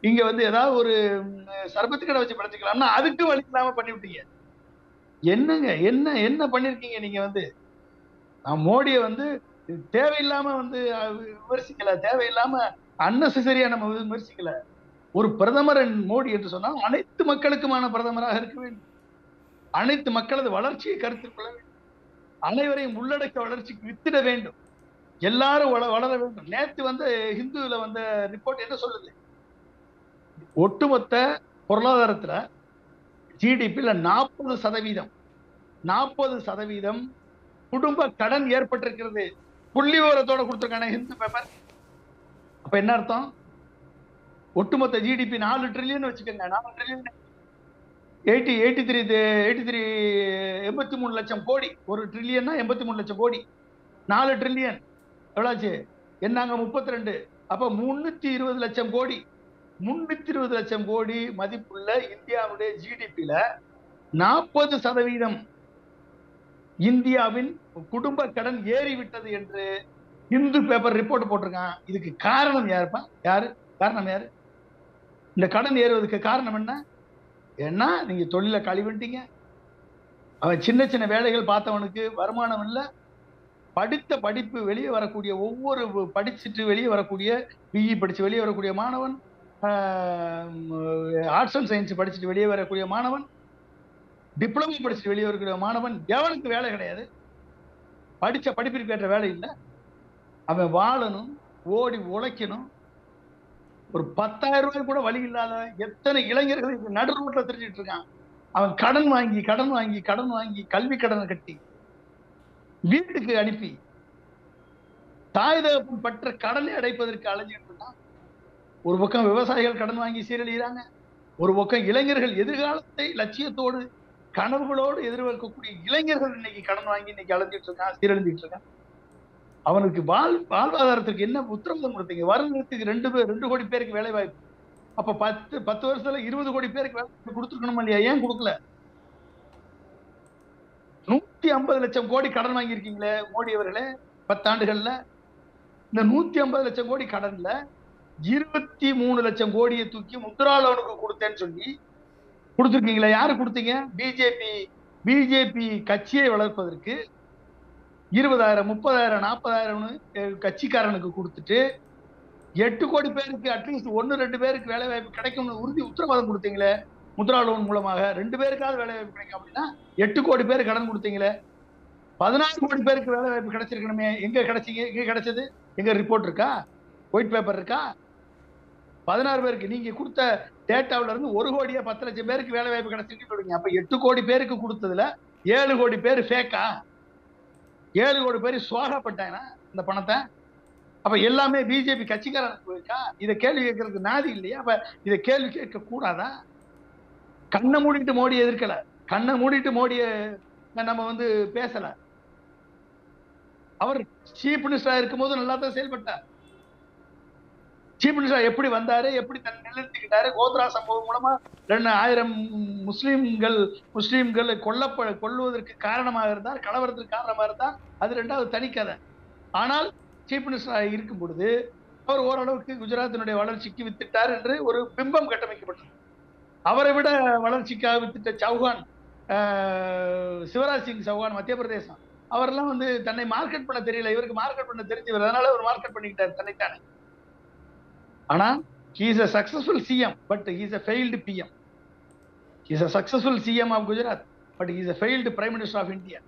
இங்க வந்து ஏதாவது ஒரு சர்பத்து கடை வச்சு பிழைச்சிக்கலாம்னா அதுக்கு வழி இல்லாம பண்ணி விட்டீங்க. என்னங்க என்ன என்ன பண்ணிருக்கீங்க நீங்க? வந்து மோடியை வந்து தேவையில்லாம வந்து விமர்சிக்கல, தேவையில்லாம அன்னெசரியா நம்ம விமர்சிக்கல. ஒரு பிரதமர் மோடி என்று சொன்னால் அனைத்து மக்களுக்குமான பிரதமராக இருக்க வேண்டும். அனைத்து மக்களது வளர்ச்சியை கருத்தில் கொள்ள வேண்டும். அனைவரையும் உள்ளடக்க வளர்ச்சிக்கு வித்திட வேண்டும். எல்லாரும் வளர வேண்டும். நேற்று வந்து ஹிந்துல வந்த ரிப்போர்ட் என்ன சொல்லுது? ஒட்டுமொத்த பொருளாதாரத்துல ஜிடிபில 40% குடும்ப கடன் ஏற்பட்டிருக்கிறது. புள்ளி விவரத்தோட கொடுத்திருக்கான ஹிந்து பேப்பர். அப்ப என்ன அர்த்தம்? ஒட்டுமொத்த ஜிடிபி 4 ட்ரில்லியன் வச்சுக்கோங்க. 4 ட்ரில்லியன் 83 லட்சம் கோடி. 1 ட்ரில்லியன்னா 83 லட்சம் கோடி. 4 ட்ரில்லியன் எவ்வளவு? என்னங்க 32. அப்ப 320 லட்சம் கோடி. 320 லட்சம் கோடி மதிப்புள்ள இந்தியாவுடைய ஜிடிபில 40% இந்தியாவின் குடும்ப கடன் ஏறிவிட்டது என்று இந்து பேப்பர் ரிப்போர்ட் போட்டிருக்கான். இதுக்கு காரணம் யாருப்பா? காரணம் யாரு? இந்த கடன் ஏறுவதற்கு காரணம் என்ன? ஏன்னா நீங்க தொழில கழிவிட்டீங்க. அவன் சின்ன சின்ன வேலைகள் பார்த்தவனுக்கு வருமானம் இல்லை. படித்த படிப்பு வெளியே வரக்கூடிய ஒவ்வொரு படிச்சுட்டு வெளியே வரக்கூடிய பிஇ படிச்சு வெளியே வரக்கூடிய மாணவன், ஆர்ட்ஸ் அண்ட் சயின்ஸ் படிச்சுட்டு வெளியே வரக்கூடிய மாணவன், டிப்ளமோ படிச்சுட்டு வெளியே வரக்கூடிய மாணவன், எவனுக்கு வேலை கிடையாது. படிச்ச படிப்பிற்கு ஏற்ற வேலை இல்லை. அவன் வாழணும், ஓடி உழைக்கணும். ஒரு 10,000 ரூபாய் கூட வழி இல்லாத எத்தனை இளைஞர்கள் நடு ரோட்ல தெரிஞ்சிட்டு இருக்கான். அவன் கடன் வாங்கி கல்வி கடனை கட்டி வீட்டுக்கு அனுப்பி தாய் தகப்பன் பற்ற கடனை அடைப்பதற்கு அலைஞ்சிட்டு இருக்கான். ஒரு பக்கம் விவசாயிகள் கடன் வாங்கி சீரழிகிறாங்க. ஒரு பக்கம் இளைஞர்கள் எதிர்காலத்தை லட்சியத்தோடு கனவுகளோடு எதிர்பார்க்கக்கூடிய இளைஞர்கள் இன்னைக்கு கடன் வாங்கி இன்னைக்கு அலைஞ்சிட்டு இருக்கான், சீரழிஞ்சிட்டு இருக்கான். அவனுக்கு வாழ்வாதாரத்திற்கு என்ன உத்தரவாதம் கொடுத்தீங்க? வருடத்துக்கு 2 கோடி பேருக்கு வேலை வாய்ப்பு. அப்ப 10 வருஷத்துல 20 கோடி பேருக்கு வேலை கொடுத்துருக்கணும் இல்லையா? ஏன் கொடுக்கல? 150 லட்சம் கோடி கடன் வாங்கியிருக்கீங்களே மோடி அவர்களே 10 ஆண்டுகள்ல. இந்த 150 லட்சம் கோடி கடன்ல 23 லட்சம் கோடியை தூக்கி முத்ரா லோனுக்கு கொடுத்தேன்னு சொல்லி கொடுத்துருக்கீங்களா? யாரு கொடுத்தீங்க? பிஜேபி கட்சியை வளர்ப்பதற்கு 20,000 30,000 40,000 கட்சிக்காரனுக்கு கொடுத்துட்டு 8 கோடி பேருக்கு அட்லீஸ்ட் 1-2 பேருக்கு வேலை வாய்ப்பு கிடைக்கும்னு உத்தரவாதம் கொடுத்தீங்களே முத்ரா லோன் மூலமாக. 2 பேருக்காவது வேலை வாய்ப்பு கிடைக்கும் அப்படின்னா 8 கோடி பேர் கடன் கொடுத்தீங்களே. 16 கோடி பேருக்கு வேலை வாய்ப்பு கிடைச்சிருக்கணுமே. எங்க கிடைச்சது? எங்க ரிப்போர்ட் இருக்கா? ஒயிட் பேப்பர் இருக்கா? 16 பேருக்கு நீங்க கொடுத்த டேட்டாவில இருந்து 1 கோடியே 10 லட்சம் பேருக்கு வேலை வாய்ப்பு கிடைச்சிருக்கு சொல்றீங்க. அப்ப 8 கோடி பேருக்கு கொடுத்ததுல 7 கோடி பேர் ஃபேக்கா? 7 கோடி பேர் சுவாகப்பட்டாங்கன்னா இந்த பணத்தை. அப்ப எல்லாமே பிஜேபி கட்சிக்காரனுக்கு போயிருக்கா? இதை கேள்வி கேட்கறதுக்கு நாதி இல்லையா? அப்ப இதை கேள்வி கேட்க கூடாதா? கண்ணை மூடிட்டு மோடியை எதிர்க்கல, கண்ணை மூடிட்டு மோடியை நம்ம பேசல. அவர் சீஃப் மினிஸ்டரா இருக்கும் போது நல்லா தான் செயல்பட்டார். சீஃப் மினிஸ்டர் எப்படி வந்தாரு, எப்படி தன்னை நிலைநிறுத்திக்கிட்டாரு? கோத்ரா சம்பவம் மூலமா 2000 முஸ்லீம்கள் கொல்லுவதற்கு காரணமாக இருந்தார், கலவரத்திற்கு காரணமாக இருந்தார். அது 2வது தனிக்கதை. ஆனால் சீஃப் மினிஸ்டராக இருக்கும் பொழுது அவர் ஓரளவுக்கு குஜராத்தினுடைய வளர்ச்சிக்கு வித்திட்டார் என்று ஒரு பிம்பம் கட்டமைக்கப்பட்டது. அவரை விட வளர்ச்சிக்காக வித்திட்ட சௌஹான், சிவராஜ் சிங் சௌஹான் மத்திய பிரதேசம், அவரெல்லாம் தன்னை மார்க்கெட் பண்ண தெரியல. இவருக்கு மார்க்கெட் பண்ண தெரிஞ்சவர், அதனால அவர் மார்க்கெட் பண்ணிக்கிட்டார் தன்னைத்தானே. ஆனா he is a successful CM but he is a failed PM. He is a successful CM of Gujarat but he is a failed Prime Minister of India.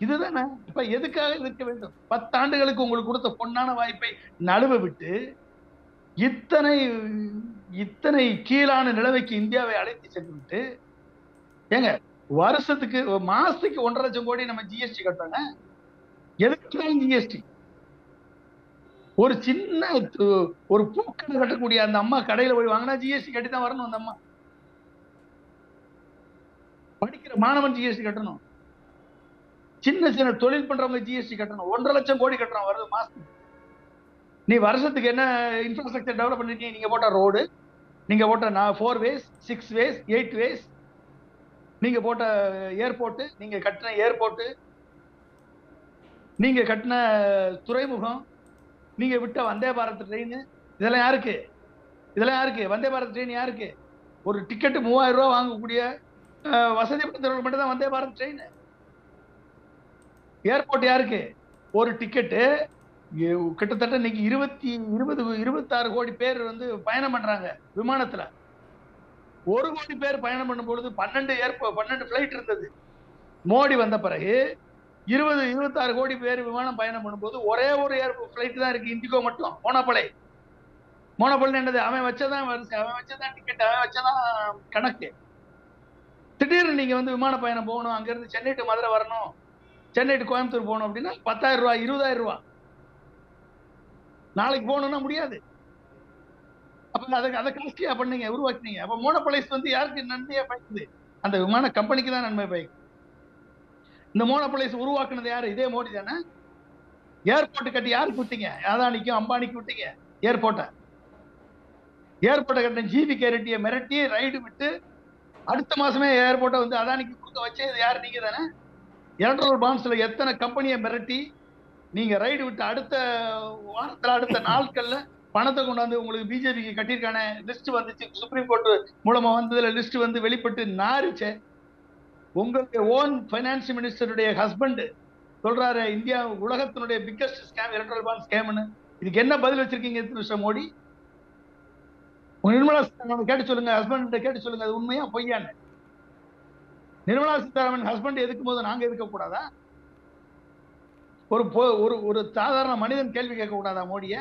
இதுதானே இப்ப எதுக்காக இருக்க வேண்டும்? 10 ஆண்டுகளுக்கு உங்களுக்கு கொடுத்த பொன்னான வாய்ப்பை நழுவ விட்டு இத்தனை கீழான நிலைமைக்கு இந்தியாவை அழைத்து சென்று விட்டு, ஏங்க வருஷத்துக்கு மாசத்துக்கு 1.5 லட்சம் கோடி நம்ம ஜிஎஸ்டி கட்டோங்க. எதுக்கு ஜிஎஸ்டி? ஒரு சின்ன ஒரு பூக்கடை கட்டக்கூடிய அந்த அம்மா கடையில போய் வாங்கினா ஜிஎஸ்டி கட்டி தான் வரணும். அந்த அம்மா படிக்கிற மாணவன் ஜிஎஸ்டி கட்டணும். சின்ன தொழில் பண்றவங்க ஜிஎஸ்டி கட்டணும். 1.5 லட்சம் கோடி கட்டணும் வருது மாசத்துக்கு. நீ வருஷத்துக்கு என்ன இன்ஃப்ராஸ்ட்ரக்சர் டெவலப் பண்ணிருக்கீங்க? நீங்க போட்ட ரோடு, நீங்க போட்ட 4 வேஸ் 6 வேஸ் 8 வேஸ், நீங்க போட்ட ஏர்போர்ட், நீங்க கட்டின ஏர்போர்ட், நீங்க கட்டின துறைமுகம், நீங்க விட்ட வந்தே பாரத் ட்ரெயின், இதெல்லாம் யாருக்கு? வந்தே பாரத் ட்ரெயின் யாருக்கு? ஒரு டிக்கெட்டு 3000 ரூபாய் வாங்கக்கூடிய வசதி படைத்தவர்கள் மட்டும் தான் வந்தே பாரத் ட்ரெயின். ஏர்போர்ட் யாருக்கு? ஒரு டிக்கெட்டு கிட்டத்தட்ட இன்னைக்கு 26 கோடி பேர் பயணம் பண்றாங்க விமானத்துல. 1 கோடி பேர் பயணம் பண்ணும் பொழுது 12 பிளைட் இருந்தது. மோடி வந்த பிறகு 26 கோடி பேர் விமானம் பயணம் பண்ணும்போது ஒரே ஒரு பிளைட் தான் இருக்கு, இண்டிகோ மட்டும். மோனோபோலி என்னது? அவன் வச்சதான் வரிசை, அவன் வச்சதான் டிக்கெட், அவன் வச்சதான் கணக்கு. திடீர்னு நீங்க விமான பயணம் போகணும், அங்க இருந்து சென்னை டு மதுரை வரணும், சென்னை டு கோயம்புத்தூர் போகணும் அப்படின்னா 10,000 ரூபாய் 20,000 ரூபாய். நாளைக்கு போகணும்னா முடியாது. அப்ப அதை காஸ்ட்லியா பண்ணீங்க, உருவாக்கினீங்க. அப்ப மோனோபோலைஸ் யாருக்கு நன்மையா பயக்குது? அந்த விமான கம்பெனிக்கு தான் நன்மை பயக்குது. இந்த மோனோபோலைஸ் உருவாக்குனது யாரு? இதே மோடி தானே. ஏர்போர்ட் கட்டி யாருக்கு விட்டீங்க? அதானிக்கும் அம்பானிக்கு விட்டீங்க ஏர்போர்ட்டை. கட்டின ஜிவி கேரட்டியை மிரட்டி ரைடு விட்டு அடுத்த மாசமே ஏர்போர்ட்டை அதானிக்கு கொடுக்க வச்சது யாரு? நீங்க தானே. எலக்ட்ரல் பாண்ட்ஸ்ல எத்தனை கம்பெனியை மிரட்டி நீங்க ரைடு விட்டு அடுத்த வாரத்துல அடுத்த நாட்கள்ல பணத்தை கொண்டாந்து உங்களுக்கு பிஜேபிக்கு கட்டியிருக்கான லிஸ்ட் வந்துச்சு. சுப்ரீம் கோர்ட் மூலமா வந்ததுல லிஸ்ட் வெளிப்பட்டு நாரிச்சே. உங்களுடைய ஓன் பைனான்ஸ் மினிஸ்டருடைய ஹஸ்பண்ட் சொல்றாரு இந்தியா உலகத்தினுடைய பிக்கஸ்ட் ஸ்கேம் எலக்ட்ரல் பாண்ட் ஸ்கேம்னு. இதுக்கு என்ன பதில் வச்சிருக்கீங்க மிஸ்டர் மோடி? நிர்மலா சீதாராமன் கேட்டு சொல்லுங்க, ஹஸ்பண்ட் கேட்டு சொல்லுங்க, அது உண்மையா பொய்யான்னு. நிர்மலா சீதாராமன் ஹஸ்பண்ட் எதுக்கும் போது நாங்க எதுக்க கூடாதா? ஒரு சாதாரண மனிதன் கேள்வி கேட்க கூடாதா மோடிய?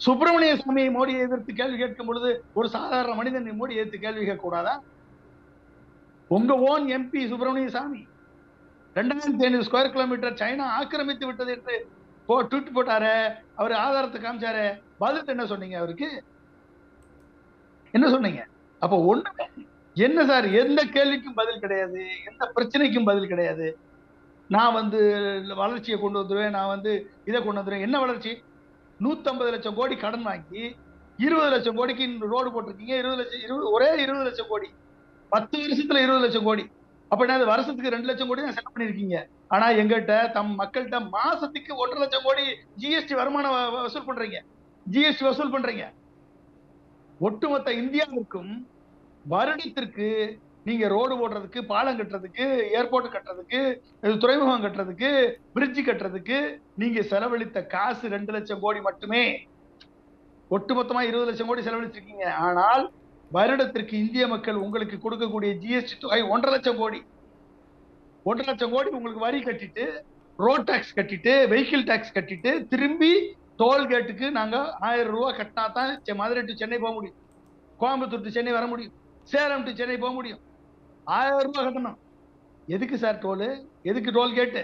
சுப்பிரமணிய சாமி மோடியை எதிர்த்து கேள்வி கேட்கும் பொழுது ஒரு சாதாரண மனிதன் மோடியை எதிர்த்து கேள்வி கேட்க கூடாதா? உங்க ஓன் எம்பி சுப்பிரமணிய சாமி 2500 ஸ்கொயர் கிலோமீட்டர் சைனா ஆக்கிரமித்து விட்டது என்று ட்வீட் போட்டாரு. அவர் ஆதாரத்தை காமிச்சாரு. பதில் என்ன சொன்னீங்க? அவருக்கு என்ன சொன்னீங்க? அப்ப ஒண்ணுமே என்ன சார், எந்த கேள்விக்கும் பதில் கிடையாது, எந்த பிரச்சனைக்கும் பதில் கிடையாது. நான் வளர்ச்சியை கொண்டு வந்துருவேன், நான் இதை கொண்டு வந்துருவேன். என்ன வளர்ச்சி? 150 லட்சம் கோடி கடன் வாங்கி 20 லட்சம் கோடிக்கு ரோடு போட்டிருக்கீங்க. ஒரே 20 லட்சம் கோடி 10 வருஷத்துல 20 லட்சம் கோடி. அப்ப என்ன வருஷத்துக்கு 2 லட்சம் கோடி தான் செலவு பண்ணிருக்கீங்க. ஆனா எங்கிட்ட மக்கள்கிட்ட மாசத்துக்கு 1.5 லட்சம் கோடி ஜிஎஸ்டி வருமானம் வசூல் பண்றீங்க. ஜிஎஸ்டி வசூல் பண்றீங்க. ஒட்டுமொத்த இந்தியாவிற்கும் வருடத்திற்கு நீங்க ரோடு போடுறதுக்கு, பாலம் கட்டுறதுக்கு, ஏர்போர்ட் கட்டுறதுக்கு, துறைமுகம் கட்டுறதுக்கு, பிரிட்ஜ் கட்டுறதுக்கு நீங்க செலவழித்த காசு 2 லட்சம் கோடி மட்டுமே. ஒட்டுமொத்தமா 20 லட்சம் கோடி செலவழிச்சிருக்கீங்க. ஆனால் வருடத்திற்கு இந்திய மக்கள் உங்களுக்கு கொடுக்கக்கூடிய ஜிஎஸ்டி தொகை 1.5 லட்சம் கோடி. 1.5 லட்சம் கோடி உங்களுக்கு வரி கட்டிட்டு, ரோட் டாக்ஸ் கட்டிட்டு, வெஹிக்கிள் டாக்ஸ் கட்டிட்டு, திரும்பி டோல்கேட்டுக்கு நாங்க 1000 ரூபாய் கட்டினா தான் மதுரை டு சென்னை போக முடியும், கோயம்புத்தூர் டு சென்னை வர முடியும், சேலம் டு சென்னை போக முடியும். 1000 ரூபாய் கட்டணும். எதுக்கு சார் டோலு? எதுக்கு டோல்கேட்டு?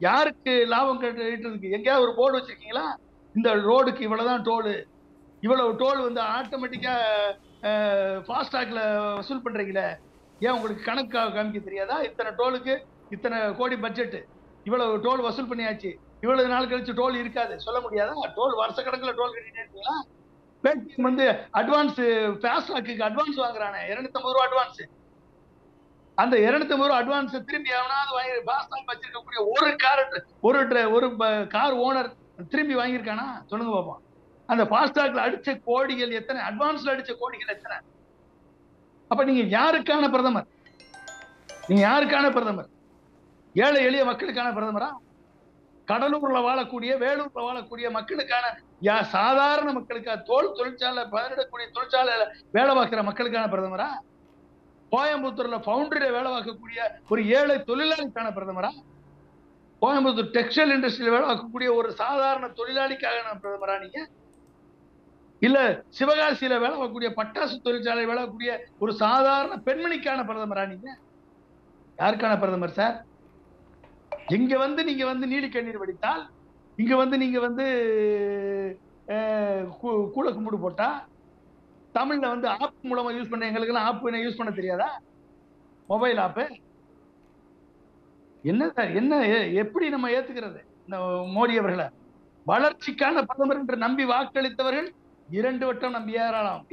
யாருக்கு லாபம் கட்டுறதுக்கு? எங்கேயாவது ஒரு போர்டு வச்சிருக்கீங்களா? இந்த ரோடுக்கு இவ்வளவுதான் டோலு, இவ்வளவு டோல் வந்து ஆட்டோமேட்டிக்கா ஃபாஸ்டாக்ல வசூல் பண்றீங்களே, ஏன் உங்களுக்கு கணக்கு காமிக்க தெரியாதா? இத்தனை டோலுக்கு இத்தனை கோடி பட்ஜெட், இவ்வளவு டோல் வசூல் பண்ணியாச்சு, இவ்வளவு நாள் கழிச்சு டோல் இருக்காது சொல்ல முடியாதா? டோல் வருஷ கணக்கில் டோல் கட்டிட்டே இருக்கீங்களா? பேடிஎம் வந்து அட்வான்ஸ் ஃபாஸ்டாக்கு அட்வான்ஸ் வாங்குறானே 250 ரூபா அட்வான்ஸ். அந்த 250 ரூபா அட்வான்ஸ் திரும்பி எவனாவது வாங்கி ஃபாஸ்டாக் வச்சிருக்கக்கூடிய ஒரு கார் ஓனர் திரும்பி வாங்கியிருக்கானா? சொல்லுங்க பாப்போம். அந்த ஃபாஸ்டாக்ல அடிச்ச கோடிகள் எத்தனை? அட்வான்ஸ்ல அடிச்ச கோடிகள் எத்தனை? அப்ப நீங்க யாருக்கான பிரதமர்? நீங்க யாருக்கான பிரதமர்? ஏழை எளிய மக்களுக்கான பிரதமரா? கடலூர்ல வாழக்கூடிய, வேலூர்ல வாழக்கூடிய மக்களுக்கான, சாதாரண மக்களுக்கான, தோல் தொழிற்சாலை பதனிடக்கூடிய தொழிற்சாலையில வேலை பார்க்கிற மக்களுக்கான பிரதமரா? கோயம்புத்தூர்ல பவுண்டரியில வேலை பார்க்கக்கூடிய ஒரு ஏழை தொழிலாளிக்கான பிரதமரா? கோயம்புத்தூர் டெக்ஸ்டைல் இண்டஸ்ட்ரியில வேலை பார்க்கக்கூடிய ஒரு சாதாரண தொழிலாளிக்கான பிரதமரா நீங்க? இல்ல சிவகாசியில வேலை பார்க்கக்கூடிய பட்டாசு தொழிற்சாலை வேலை பார்க்கக்கூடிய ஒரு சாதாரண பெண்மணிக்கான பிரதமரா நீங்க? யாருக்கான பிரதமர் சார்? இங்க வந்து நீங்க வந்து நீலி கண்ணீர் வடித்தால், இங்க வந்து நீங்க வந்து கூல கும்பிடு போட்டா, தமிழ்ல வந்து ஆப் மூலமா யூஸ் பண்ண எங்களுக்கு எல்லாம் ஆப் யூஸ் பண்ண தெரியாதா? மொபைல் ஆப் என்ன சார்? என்ன எப்படி நம்ம ஏத்துக்கிறது இந்த மோடி அவர்களை? வளர்ச்சிக்கான பிரதமர் என்று நம்பி வாக்களித்தவர்கள் 2 வட்டம் நம்பி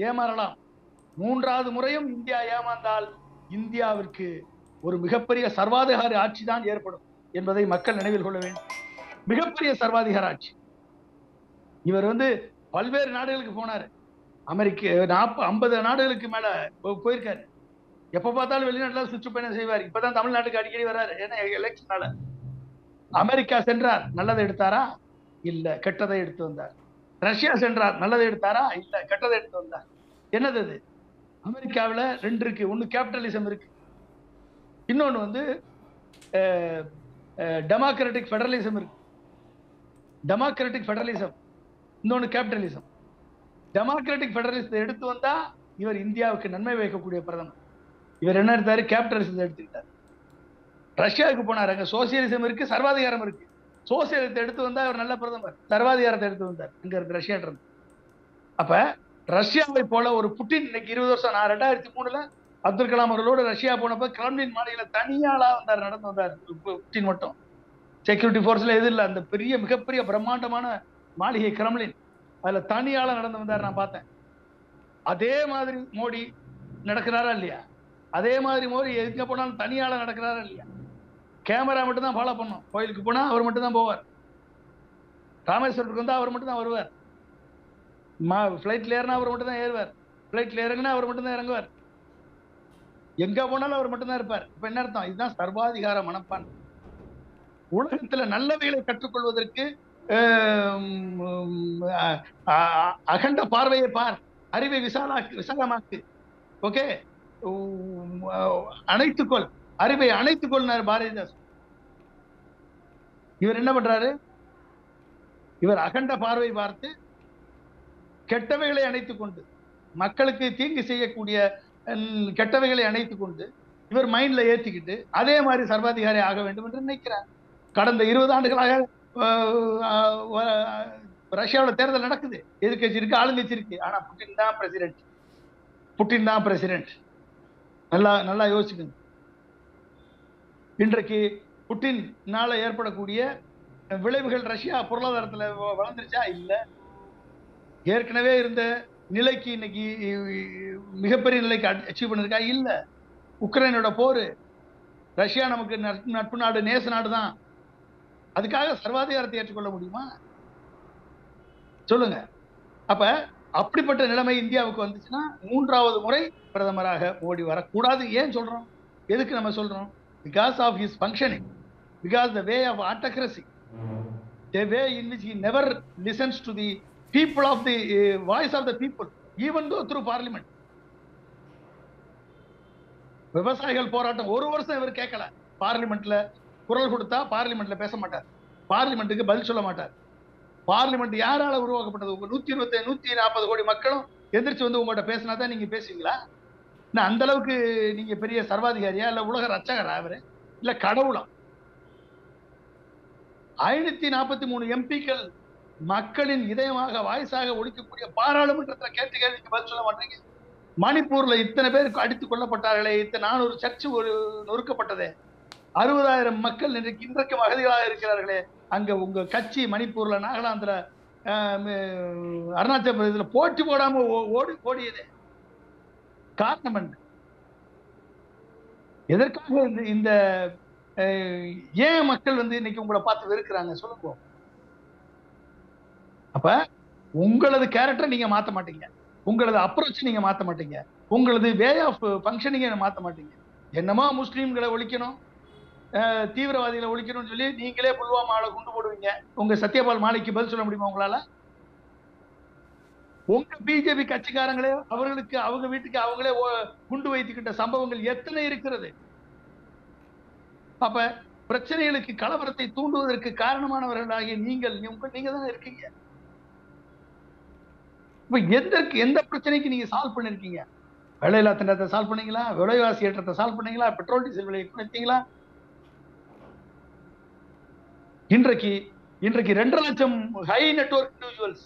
ஏமாறலாம். 3வது முறையும் இந்தியா ஏமாந்தால் இந்தியாவிற்கு ஒரு மிகப்பெரிய சர்வாதிகார ஆட்சி தான் ஏற்படும் என்பதை மக்கள் நினைவில் கொள்ள வேண்டும். மிகப்பெரிய சர்வாதிகார ஆட்சி. இவர் வந்து பல்வேறு நாடுகளுக்கு போனாரு. அமெரிக்க 50 நாடுகளுக்கு மேல போயிருக்காரு. எப்ப பார்த்தாலும் வெளிநாட்டுல சுற்றுப்பயணம் செய்வார். இப்பதான் தமிழ்நாட்டுக்கு அடிக்கடி வர்றாரு. ஏன்னா எலெக்ஷனால. அமெரிக்கா சென்றார், நல்லதை எடுத்தாரா? இல்ல, கெட்டதை எடுத்து வந்தார். ரஷ்யா சென்றார், நல்லதை எடுத்தாரா? இல்ல, கெட்டதை எடுத்து வந்தார். என்னது அது? அமெரிக்காவில் 2 இருக்கு. ஒன்னு கேபிட்டலிசம் இருக்கு, இன்னொன்னு வந்து டெமோக்ராட்டிக் ஃபெடரலிசம் இருக்கு. டெமோக்ராட்டிக் ஃபெடரலிசம், இன்னொன்னு கேபிட்டலிசம். டெமோக்ராட்டிக் ஃபெடரலிசத்தை எடுத்து வந்தா இவர் இந்தியாவுக்கு நன்மை வைக்கக்கூடிய பிரதமர். இவர் என்ன எடுத்தாரு? கேபிட்டலிசத்தை எடுத்துக்கிட்டார். ரஷ்யாவுக்கு போனார், அங்க சோசியலிசம் இருக்கு, சர்வாதிகாரம் இருக்கு. சோசியலிசத்தை எடுத்து வந்தா அவர் நல்ல பிரதமர். சர்வாதிகாரத்தை எடுத்து வந்தார் இங்க இருக்கு ரஷ்யா இருந்து. அப்ப ரஷ்யாவை போல ஒரு புட்டின் இன்னைக்கு 20 வருஷம், நான் 2003 அப்துல் கலாம் அவர்களோடு ரஷ்யா போனப்ப கிரெம்ளின் மாளிகையில தனியாளா வந்தார், நடந்து வந்தார். புட்டின் மட்டும் செக்யூரிட்டி போர்ஸ்ல எது இல்லை, அந்த பெரிய மிகப்பெரிய பிரம்மாண்டமான மாளிகை கிரெம்ளின், அதுல தனியாளா நடந்து வந்தார், நான் பார்த்தேன். அதே மாதிரி மோடி நடக்கிறாரா இல்லையா? அதே மாதிரி மோடி எங்க போனாலும் தனியாளா நடக்கிறாரா இல்லையா? கேமரா மட்டும் தான் ஃபாலோ பண்ணும். கோயிலுக்கு போனா அவர் மட்டும் தான் போவார். ராமேஸ்வரத்துக்கு வந்தா அவர் மட்டும் தான் வருவார். ஃபிளைட்ல ஏறினா அவர் மட்டும் தான் ஏறுவார். ஃபிளைட்ல இறங்கினா அவர் மட்டும் தான் இறங்குவார். எங்க போனாலும் அவர் மட்டும் தான் இருப்பார். இப்ப என்ன அர்த்தம்? இதுதான் சர்வாதிகார மனப்பான். உலகத்துல நல்லவைகளை கற்றுக்கொள்வதற்கு அகண்ட பார்வையை பார், அறிவை விசாலமாக்கு, ஓகே, அணைத்துக்கொள், அறிவை அணைத்துக்கொள்னார் பாரதிதாசன். இவர் என்ன பண்றாரு? இவர் அகண்ட பார்வை பார்த்து கெட்டவைகளை அணைத்துக் கொண்டு, மக்களுக்கு தீங்கு செய்யக்கூடிய கெட்டவைகளை அணைத்துக் கொண்டு இவர் மைண்ட்ல ஏத்திக்கிட்டு அதே மாதிரி சர்வாதிகாரி ஆக வேண்டும் என்று நினைக்கிறார். கடந்த 20 ஆண்டுகளாக ரஷ்யாவில் தேர்தல் நடக்குது. எதிர்கட்சி இருக்கு, ஆளுங்கட்சி இருக்கு. ஆனா புட்டின் தான் பிரசிடென்ட். புட்டின் தான் பிரசிடென்ட். நல்லா யோசிக்கணும். இன்றைக்கு புட்டின்னால ஏற்படக்கூடிய விளைவுகள் ரஷ்யா பொருளாதாரத்துல வளர்ந்துருச்சா? இல்ல. ஏற்கனவே இருந்த நிலைக்கு இன்னைக்கு மிகப்பெரிய நிலைக்கு அச்சீவ் பண்ணிருக்கா? இல்ல. உக்ரைனோட போர், ரஷ்யா நமக்கு நட்பு நாடு, நேச நாடு தான். அதுக்காக சர்வாதிகாரத்தை ஏற்றுக்கொள்ள முடியுமா? சொல்லுங்க. அப்ப அப்படிப்பட்ட நிலைமை இந்தியாவுக்கு வந்துச்சுன்னா 3வது முறை பிரதமராக மோடி வரக்கூடாது. ஏன் சொல்றோம்? எதுக்கு நம்ம சொல்றோம்? Because of his functioning, because the way of autocracy, the way in which he never listens to the people of the voice of the people, even though through parliament. விவசாயிகள் போராட்டம் 1 வருஷம் இவர் கேட்கல. பார்லிமெண்ட்ல குரல் கொடுத்தா பார்லிமெண்ட்ல பேச மாட்டார், பார்லிமெண்ட்டுக்கு பதில் சொல்ல மாட்டார். பார்லிமெண்ட் யாரால உருவாக்கப்பட்டது? உங்க 140 கோடி மக்களும் எதிர்த்து வந்து உங்கள்கிட்ட பேசினா தான் நீங்க பேசுவீங்களா? அந்த அளவுக்கு நீங்க பெரிய சர்வாதிகாரியா, இல்ல உலக ரட்சகரா அவரு, இல்ல கடவுளா? 543 எம்பிக்கள் மக்களின் இதயமாக வாய்ஸாக ஒழிக்கக்கூடிய பாராளுமன்றத்தில் கேட்டு கேள்விக்கு பதில் சொல்ல மாட்டீங்க. மணிப்பூர்ல இத்தனை பேருக்கு அடித்துக் கொல்லப்பட்டார்களே, 400 சர்ச்சு நொறுக்கப்பட்டதே, 60,000 மக்கள் இன்றைக்கும் அகதிகளாக இருக்கிறார்களே, அங்க உங்க கட்சி மணிப்பூர்ல, நாகாலாந்துல, அருணாச்சல பிரதேசத்துல போட்டி போடாம ஓடியது காரணம் என்ன? எதற்காக இந்த ஏன் மக்கள் இன்னைக்கு உங்களை பார்த்து வெறுக்கிறாங்க சொல்லுங்க. அப்ப உங்களது கேரக்டரை நீங்க மாத்த மாட்டீங்க, உங்களது அப்ரோச் நீங்க மாத்த மாட்டீங்க, உங்களது வே ஆஃப் ஃபங்க்ஷனிங்க மாத்த மாட்டீங்க. என்னமா முஸ்லீம்களை ஒழிக்கணும், தீவிரவாதிகளை ஒழிக்கணும்னு சொல்லி நீங்களே புல்வாமாவில் குண்டு போடுவீங்க. உங்க சத்யபால் மாலிக்கு பதில் சொல்ல முடியுமா உங்களால? உங்க பிஜேபி கட்சிக்காரங்களே அவர்களுக்கு அவங்க வீட்டுக்கு அவங்களே குண்டு வைத்துக்கிட்ட சம்பவங்கள் எத்தனை இருக்கிறது. அப்ப பிரச்சனைகளுக்கு கலவரத்தை தூண்டுவதற்கு காரணமானவர்களாகிய நீங்க தான் இருக்கீங்க. இப்ப எந்த பிரச்சனைக்கு நீங்க சால்வ் பண்ணிருக்கீங்க? வேலையில்லா திண்டத்தை சால்வ் பண்ணீங்களா? விலைவாசி ஏற்றத்தை சால்வ் பண்ணீங்களா? பெட்ரோல் டீசல் விலையை குறைத்தீங்களா? இன்றைக்கு 2.5 லட்சம் ஹை நெட்வொர்க் இண்டிவிஜுவல்ஸ்,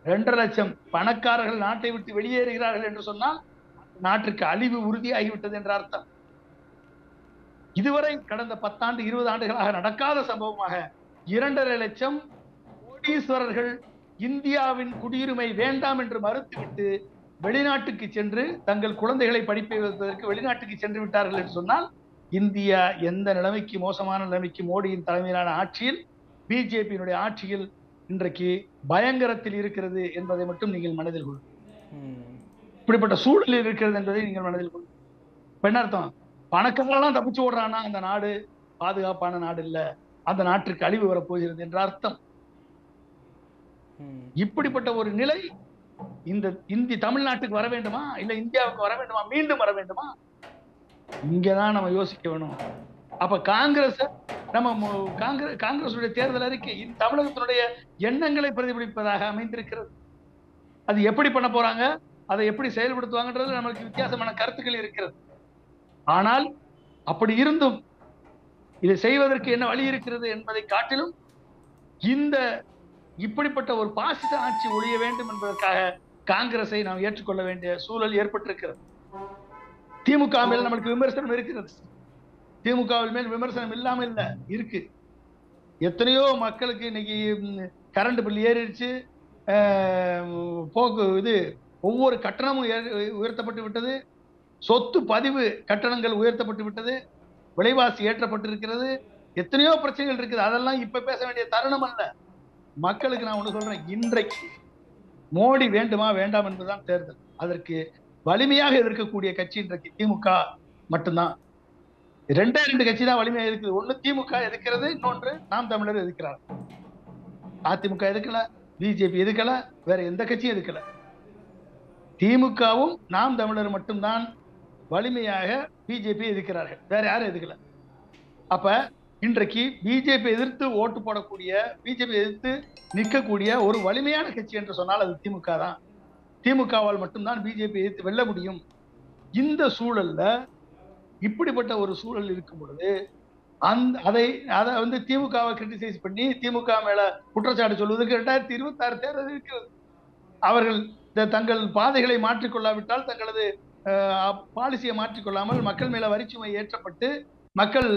2.5 லட்சம் பணக்காரர்கள் நாட்டை விட்டு வெளியேறுகிறார்கள் என்று சொன்னால் நாட்டிற்கு அழிவு உறுதியாகிவிட்டது என்ற அர்த்தம். இதுவரை கடந்த 10 ஆண்டு 20 ஆண்டுகளாக நடக்காத சம்பவமாக 2.5 லட்சம் கோடீஸ்வரர்கள் இந்தியாவின் குடியுரிமை வேண்டாம் என்று மறுத்துவிட்டு வெளிநாட்டுக்கு சென்று தங்கள் குழந்தைகளை படிப்ப வைப்பதற்கு வெளிநாட்டுக்கு சென்று விட்டார்கள் என்று சொன்னால் இந்தியா எந்த நிலைமைக்கு, மோசமான நிலைமைக்கு மோடியின் தலைமையிலான ஆட்சியில், பிஜேபியினுடைய ஆட்சியில் இன்றைக்கு பயங்கரத்தில் இருக்கிறது என்பதை மட்டும் நீங்கள் மனதில் கொள்ளும். இப்படிப்பட்ட சூழலில் இருக்கிறது என்பதை நீங்கள் மனதில் கொள்ளும். என்ன அர்த்தம்? பணக்காரெல்லாம் தப்பிச்சு ஓடுறானா அந்த நாடு பாதுகாப்பான நாடு இல்ல, அந்த நாட்டிற்கு அழிவு வரப்போகிறது என்ற அர்த்தம். இப்படிப்பட்ட ஒரு நிலை இந்த தமிழ்நாட்டுக்கு வர வேண்டுமா, இல்ல இந்தியாவுக்கு வர வேண்டுமா, மீண்டும் வர வேண்டுமா? இங்கதான் நம்ம யோசிக்க வேணும். அப்ப காங்கிரஸ் காங்கிரசுடைய தேர்தல் அறிக்கை தமிழகத்தினுடைய எண்ணங்களை பிரதிபலிப்பதாக அமைந்திருக்கிறது. அது எப்படி பண்ண போறாங்க, அதை எப்படி செயல்படுத்துவாங்கன்றது நமக்கு வித்தியாசமான கருத்துக்கள் இருக்கிறது. ஆனால் அப்படி இருந்தும் இதை செய்வதற்கு என்ன வழி இருக்கிறது என்பதை காட்டிலும் இப்படிப்பட்ட ஒரு பாசிச ஆட்சி ஒழிய வேண்டும் என்பதற்காக காங்கிரஸை நாம் ஏற்றுக்கொள்ள வேண்டிய சூழல் ஏற்பட்டிருக்கிறது. திமுக மேல் நமக்கு விமர்சனம் இருக்கிறது. திமுகவில் மேல் விமர்சனம் இல்லாமல் இல்ல இருக்கு. எத்தனையோ மக்களுக்கு இன்னைக்கு கரண்ட் பில் ஏறிடுச்சு, ஒவ்வொரு கட்டணமும் உயர்த்தப்பட்டு விட்டது, சொத்து பதிவு கட்டணங்கள் உயர்த்தப்பட்டு விட்டது, விலைவாசி ஏற்றப்பட்டிருக்கிறது, எத்தனையோ பிரச்சனைகள் இருக்குது. அதெல்லாம் இப்ப பேச வேண்டிய தருணம் அல்ல. மக்களுக்கு நான் ஒண்ணு சொல்றேன், இன்றைக்கு மோடி வேண்டுமா வேண்டாம் என்பதுதான் தேர்தல். அதற்கு வலிமையாக எதிர்க்கக்கூடிய கட்சி இன்றைக்கு திமுக மட்டும்தான். 2 கட்சி தான் வலிமையாக இருக்குது. ஒண்ணு திமுக எதிர்க்கிறது, இன்னொன்று நாம் தமிழர் எதிர்க்கிறார். அதிமுக எதிர்க்கல, பிஜேபி எதிர்க்கல, வேற எந்த கட்சியும் எதிர்க்கல. திமுகவும் நாம் தமிழர் மட்டும்தான் வலிமையாக பிஜேபி எதிர்க்கிறார்கள், வேற யாரும் எதிர்க்கல. அப்ப இன்றைக்கு பிஜேபி எதிர்த்து ஓட்டு போடக்கூடிய, பிஜேபி எதிர்த்து நிற்கக்கூடிய ஒரு வலிமையான கட்சி என்று சொன்னால் அது திமுக தான். திமுகவால் மட்டும்தான் பிஜேபி எதிர்த்து வெல்ல முடியும். இந்த சூழல்ல இப்படிப்பட்ட ஒரு சூழல் இருக்கும் பொழுது அதை திமுகவை கிரிட்டிசைஸ் பண்ணி திமுக மேல குற்றச்சாட்டு சொல்வதற்கு 2026 தேர்தல் இருக்கிறது. அவர்கள் தங்கள் பாதைகளை மாற்றிக்கொள்ளாவிட்டால், தங்களது பாலிசியை மாற்றிக்கொள்ளாமல் மக்கள் மேல வரிச்சுமை ஏற்றப்பட்டு மக்கள்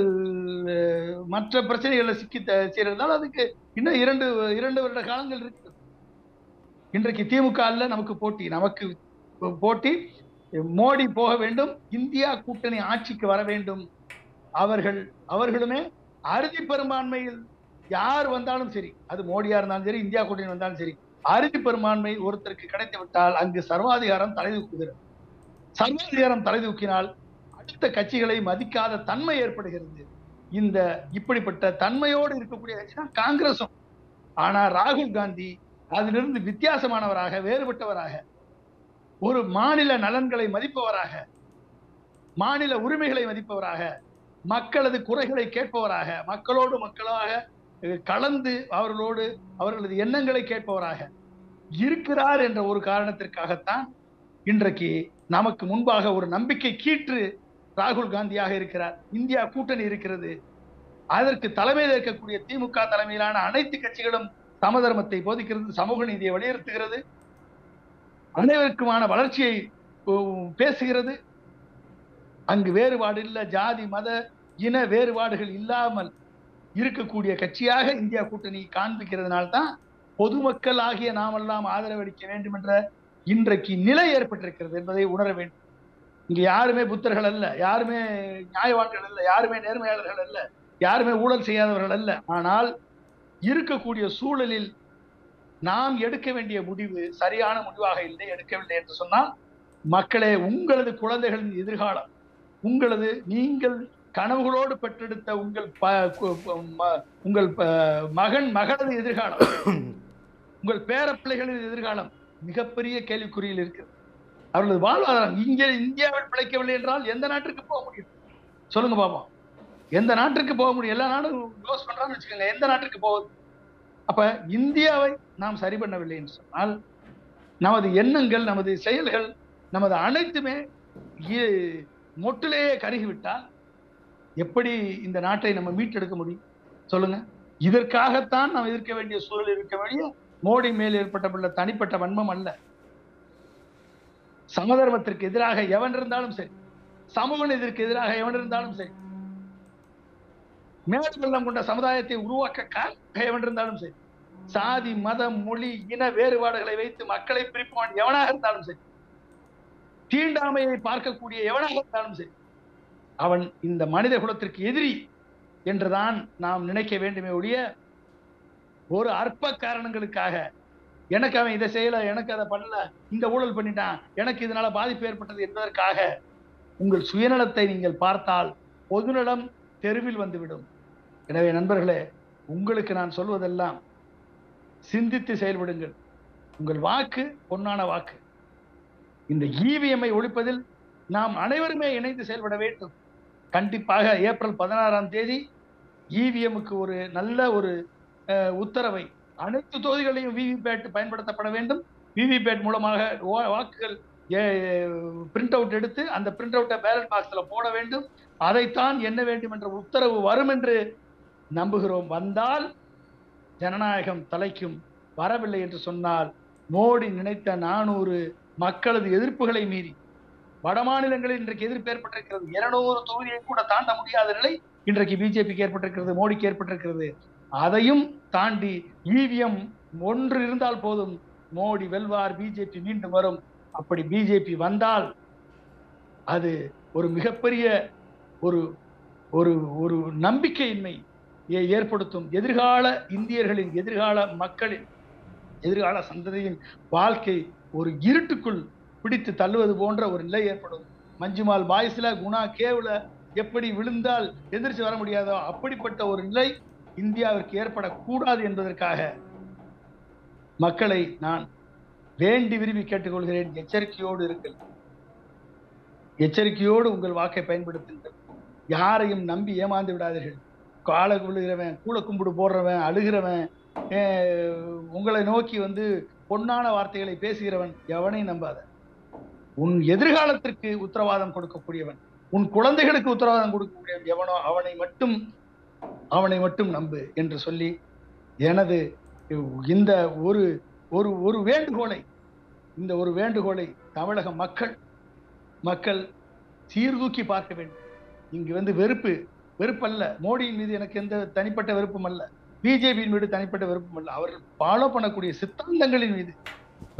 மற்ற பிரச்சனைகளை சிக்கி செய்யறதால் அதுக்கு இன்னும் 2 வருட காலங்கள் இருக்கு. இன்றைக்கு திமுக அல்ல நமக்கு போட்டி மோடி போக வேண்டும், இந்தியா கூட்டணி ஆட்சிக்கு வர வேண்டும். அவர்களுமே அறுதி பெரும்பான்மையில் யார் வந்தாலும் சரி, அது மோடியா இருந்தாலும் சரி, இந்தியா கூட்டணி வந்தாலும் சரி, அறுதி பெரும்பான்மை ஒருத்தருக்கு கிடைத்து விட்டால் அங்கு சர்வாதிகாரம் தலைதூக்குகிறது. சர்வாதிகாரம் தலைதூக்கினால் அடுத்த கட்சிகளை மதிக்காத தன்மை ஏற்படுகிறது. இந்த இப்படிப்பட்ட தன்மையோடு இருக்கக்கூடிய கட்சி தான் காங்கிரசும். ஆனா ராகுல் காந்தி அதிலிருந்து வித்தியாசமானவராக, வேறுபட்டவராக, ஒரு மாநில நலன்களை மதிப்பவராக, மாநில உரிமைகளை மதிப்பவராக, மக்களது குறைகளை கேட்பவராக, மக்களோடு மக்களாக கலந்து அவர்களது எண்ணங்களை கேட்பவராக இருக்கிறார் என்ற ஒரு காரணத்திற்காகத்தான் இன்றைக்கு நமக்கு முன்பாக ஒரு நம்பிக்கை கீற்று ராகுல் காந்தியாக இருக்கிறார். இந்தியா கூட்டணி இருக்கிறது. அதற்கு தலைமை ஏற்கக்கூடிய திமுக தலைமையிலான அனைத்து கட்சிகளும் சமதர்மத்தை போதிக்கிறது, சமூக நீதியை வலியுறுத்துகிறது, அனைவருக்குமான வளர்ச்சியை பேசுகிறது. அங்கு வேறுபாடு இல்ல, ஜாதி மத இன வேறுபாடுகள் இல்லாமல் இருக்கக்கூடிய கட்சியாக இந்தியா கூட்டணி காண்பிக்கிறதுனால்தான் பொதுமக்கள் ஆகிய நாமெல்லாம் ஆதரவளிக்க வேண்டும் என்ற இன்றைக்கு நிலை ஏற்பட்டிருக்கிறது என்பதை உணர வேண்டும். இங்க யாருமே புத்தர்கள் அல்ல, யாருமே நியாயவான்கள் அல்ல, யாருமே நேர்மையாளர்கள் அல்ல, யாருமே ஊழல் செய்யாதவர்கள் அல்ல. ஆனால் இருக்கக்கூடிய சூழலில் நாம் எடுக்க வேண்டிய முடிவு சரியான முடிவாக இல்லை, எடுக்கவில்லை என்று சொன்னால், மக்களே, உங்களது குழந்தைகளின் எதிர்காலம், நீங்கள் கனவுகளோடு பெற்றெடுத்த உங்கள் மகன் மகளது எதிர்காலம், உங்கள் பேர பிள்ளைகளின் எதிர்காலம் மிகப்பெரிய கேள்விக்குறியில் இருக்கிறது. அவர்களது வாழ்வாதாரம் இங்கே இந்தியாவில் பிழைக்கவில்லை என்றால் எந்த நாட்டிற்கு போக முடியும் சொல்லுங்க பாப்போம்? எந்த நாட்டிற்கு போக முடியும்? எல்லா நாடும் க்ளோஸ் பண்றான்னு வச்சுக்கோங்க, எந்த நாட்டிற்கு போகுது? அப்ப இந்தியாவை நாம் சரி பண்ணவில்லை என்று சொன்னால் நமது எண்ணங்கள், நமது செயல்கள், நமது அனைத்துமே மொட்டிலேயே கருகிவிட்டால் எப்படி இந்த நாட்டை நம்ம மீட்டெடுக்க முடியும் சொல்லுங்க? இதற்காகத்தான் நாம் எதிர்க்க வேண்டிய சூழல் இருக்க வேண்டிய மோடி மேல் ஏற்பட்ட தனிப்பட்ட வன்மம் அல்ல. சமதர்மத்திற்கு எதிராக எவன் இருந்தாலும் சரி, சமூக நீதிக்கு எதிராக எவன் இருந்தாலும் சரி, மேடு வெள்ளம் கொண்ட சமுதாயத்தை உருவாக்க எவன் இருந்தாலும் சரி, சாதி மதம் மொழி இன வேறுபாடுகளை வைத்து மக்களை பிரிப்பவன் எவனாக இருந்தாலும் சரி, தீண்டாமையை பார்க்கக்கூடிய எவனாக இருந்தாலும் சரி, அவன் இந்த மனித குலத்திற்கு எதிரி என்றுதான் நாம் நினைக்க வேண்டுமே ஒழிய, ஒரு அற்ப காரணங்களுக்காக எனக்கு அவன் இதை செய்யல, எனக்கு அதை பண்ணல, இந்த ஊழல் பண்ணிட்டான், எனக்கு இதனால பாதிப்பு ஏற்பட்டது என்பதற்காக உங்கள் சுயநலத்தை நீங்கள் பார்த்தால் பொதுநலம் தெருவில் வந்துவிடும். எனவே நண்பர்களே, உங்களுக்கு நான் சொல்வதெல்லாம் சிந்தித்து செயல்படுங்கள். உங்கள் வாக்கு பொன்னான வாக்கு. இந்த இவிஎம்ஐ ஒழிப்பதில் நாம் அனைவருமே இணைந்து செயல்பட வேண்டும். கண்டிப்பாக ஏப்ரல் 16ஆம் தேதி இவிஎம்முக்கு ஒரு நல்ல ஒரு உத்தரவை, அனைத்து தொகுதிகளையும் விவிபேட் பயன்படுத்தப்பட வேண்டும். விவிபேட் மூலமாக வாக்குகள் பிரிண்ட் அவுட் எடுத்து அந்த பிரிண்ட் அவுட்டை பேலட் பாக்ஸ்ல போட வேண்டும். அதைத்தான் எண்ண வேண்டும் என்ற உத்தரவு வரும் என்று நம்புகிறோம். வந்தால் ஜனநாயகம் தலைக்கும். வரவில்லை என்று சொன்னால் மோடி நினைத்த 400 மக்களது எதிர்ப்புகளை மீறி வட மாநிலங்களில் இன்றைக்கு எதிர்ப்பு ஏற்பட்டிருக்கிறது. 200 தொகுதியை கூட தாண்ட முடியாத நிலை இன்றைக்கு பிஜேபிக்கு ஏற்பட்டிருக்கிறது, மோடிக்கு ஏற்பட்டிருக்கிறது. அதையும் தாண்டி இவிஎம் ஒன்று இருந்தால் போதும், மோடி வெல்வார், பிஜேபி மீண்டும் வரும். அப்படி பிஜேபி வந்தால் அது ஒரு மிகப்பெரிய ஒரு ஒரு ஒரு நம்பிக்கையின்மை ஏற்படுத்தும். எதிர்கால இந்தியர்களின், எதிர்கால மக்களின், எதிர்கால சந்ததியின் வாழ்க்கை ஒரு இருட்டுக்குள் பிடித்து தள்ளுவது போன்ற ஒரு நிலை ஏற்படும். மஞ்சுமால் பாய்ஸ்ல, குணா கேவ்ல எப்படி விழுந்தால் எதிர்த்து வர முடியாதோ அப்படிப்பட்ட ஒரு நிலை இந்தியாவிற்கு ஏற்படக்கூடாது என்பதற்காக மக்களை நான் வேண்டி விரும்பி கேட்டுக்கொள்கிறேன். எச்சரிக்கையோடு இருங்கள், எச்சரிக்கையோடு உங்கள் வாக்கை பயன்படுத்துங்கள். யாரையும் நம்பி ஏமாந்து விடாதீர்கள். காலை விழுகிறவன், கூழ கும்பிடு போடுறவன், அழுகிறவன், உங்களை நோக்கி பொன்னான வார்த்தைகளை பேசுகிறவன் எவனையும் நம்பாத. உன் எதிர்காலத்திற்கு உத்தரவாதம் கொடுக்கக்கூடியவன், உன் குழந்தைகளுக்கு உத்தரவாதம் கொடுக்கக்கூடியவன் எவனோ அவனை மட்டும் நம்பு என்று சொல்லி எனது இந்த ஒரு வேண்டுகோளை தமிழக மக்கள் சீர்தூக்கி பார்க்க வேண்டும். இங்கு வெறுப்பல்ல, மோடியின் மீது எனக்கு எந்த தனிப்பட்ட வெறுப்பும் அல்ல, பிஜேபியின் மீது தனிப்பட்ட வெறுப்பும் அல்ல. அவர்கள் ஃபாலோ பண்ணக்கூடிய சித்தாந்தங்களின் மீது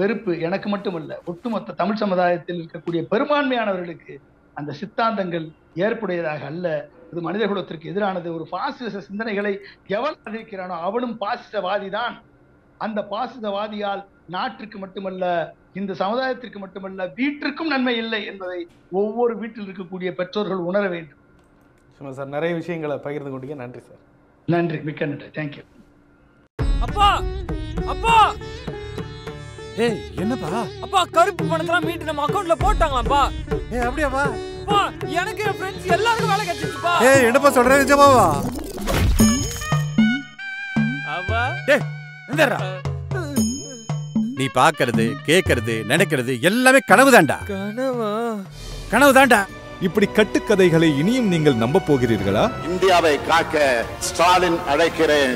வெறுப்பு எனக்கு மட்டுமல்ல, ஒட்டுமொத்த தமிழ் சமுதாயத்தில் இருக்கக்கூடிய பெரும்பான்மையானவர்களுக்கு அந்த சித்தாந்தங்கள் ஏற்புடையதாக அல்ல. இது மனித குலத்திற்கு எதிரானது. ஒரு பாசிச சிந்தனைகளை எவன் ஆதரிக்கிறானோ அவனும் பாசிசவாதி தான். அந்த பாசிசவாதியால் நாட்டிற்கு மட்டுமல்ல, இந்த சமுதாயத்திற்கு மட்டுமல்ல, வீட்டிற்கும் நன்மை இல்லை என்பதை ஒவ்வொரு வீட்டில் இருக்கக்கூடிய பெற்றோர்கள் உணர வேண்டும். சார், நிறைய விஷயங்களை பகிர்ந்து கொண்டீங்க. நன்றி சார். நன்றி, மிக்க நன்றி. தேங்க்யூ. அப்பா அப்பா ஏய் என்னப்பா? அப்பா, கருப்பு பணத்தெல்லாம் மீட்டு நம்ம அக்கவுண்ட்ல போட்டாங்களாப்பா. ஏய் அப்படியாப்பா? அப்பா, எனக்கு என் ஃப்ரெண்ட்ஸ் எல்லாருக்கும் வேலை கிடைச்சிருச்சுப்பா. ஏய் என்னப்பா சொல்ற நிஜமாவா? அப்பா டேய் எந்தடா? நீ பாக்குறது, கேக்குறது, நினைக்கிறது எல்லாமே கனவுதான்டா. கனவா? கனவுதான்டா. இப்படி கட்டுக்கதைகளை இனியும் நீங்கள் நம்ப போகிறீர்களா? இந்தியாவை காக்க ஸ்டாலின் அழைக்கிறேன்.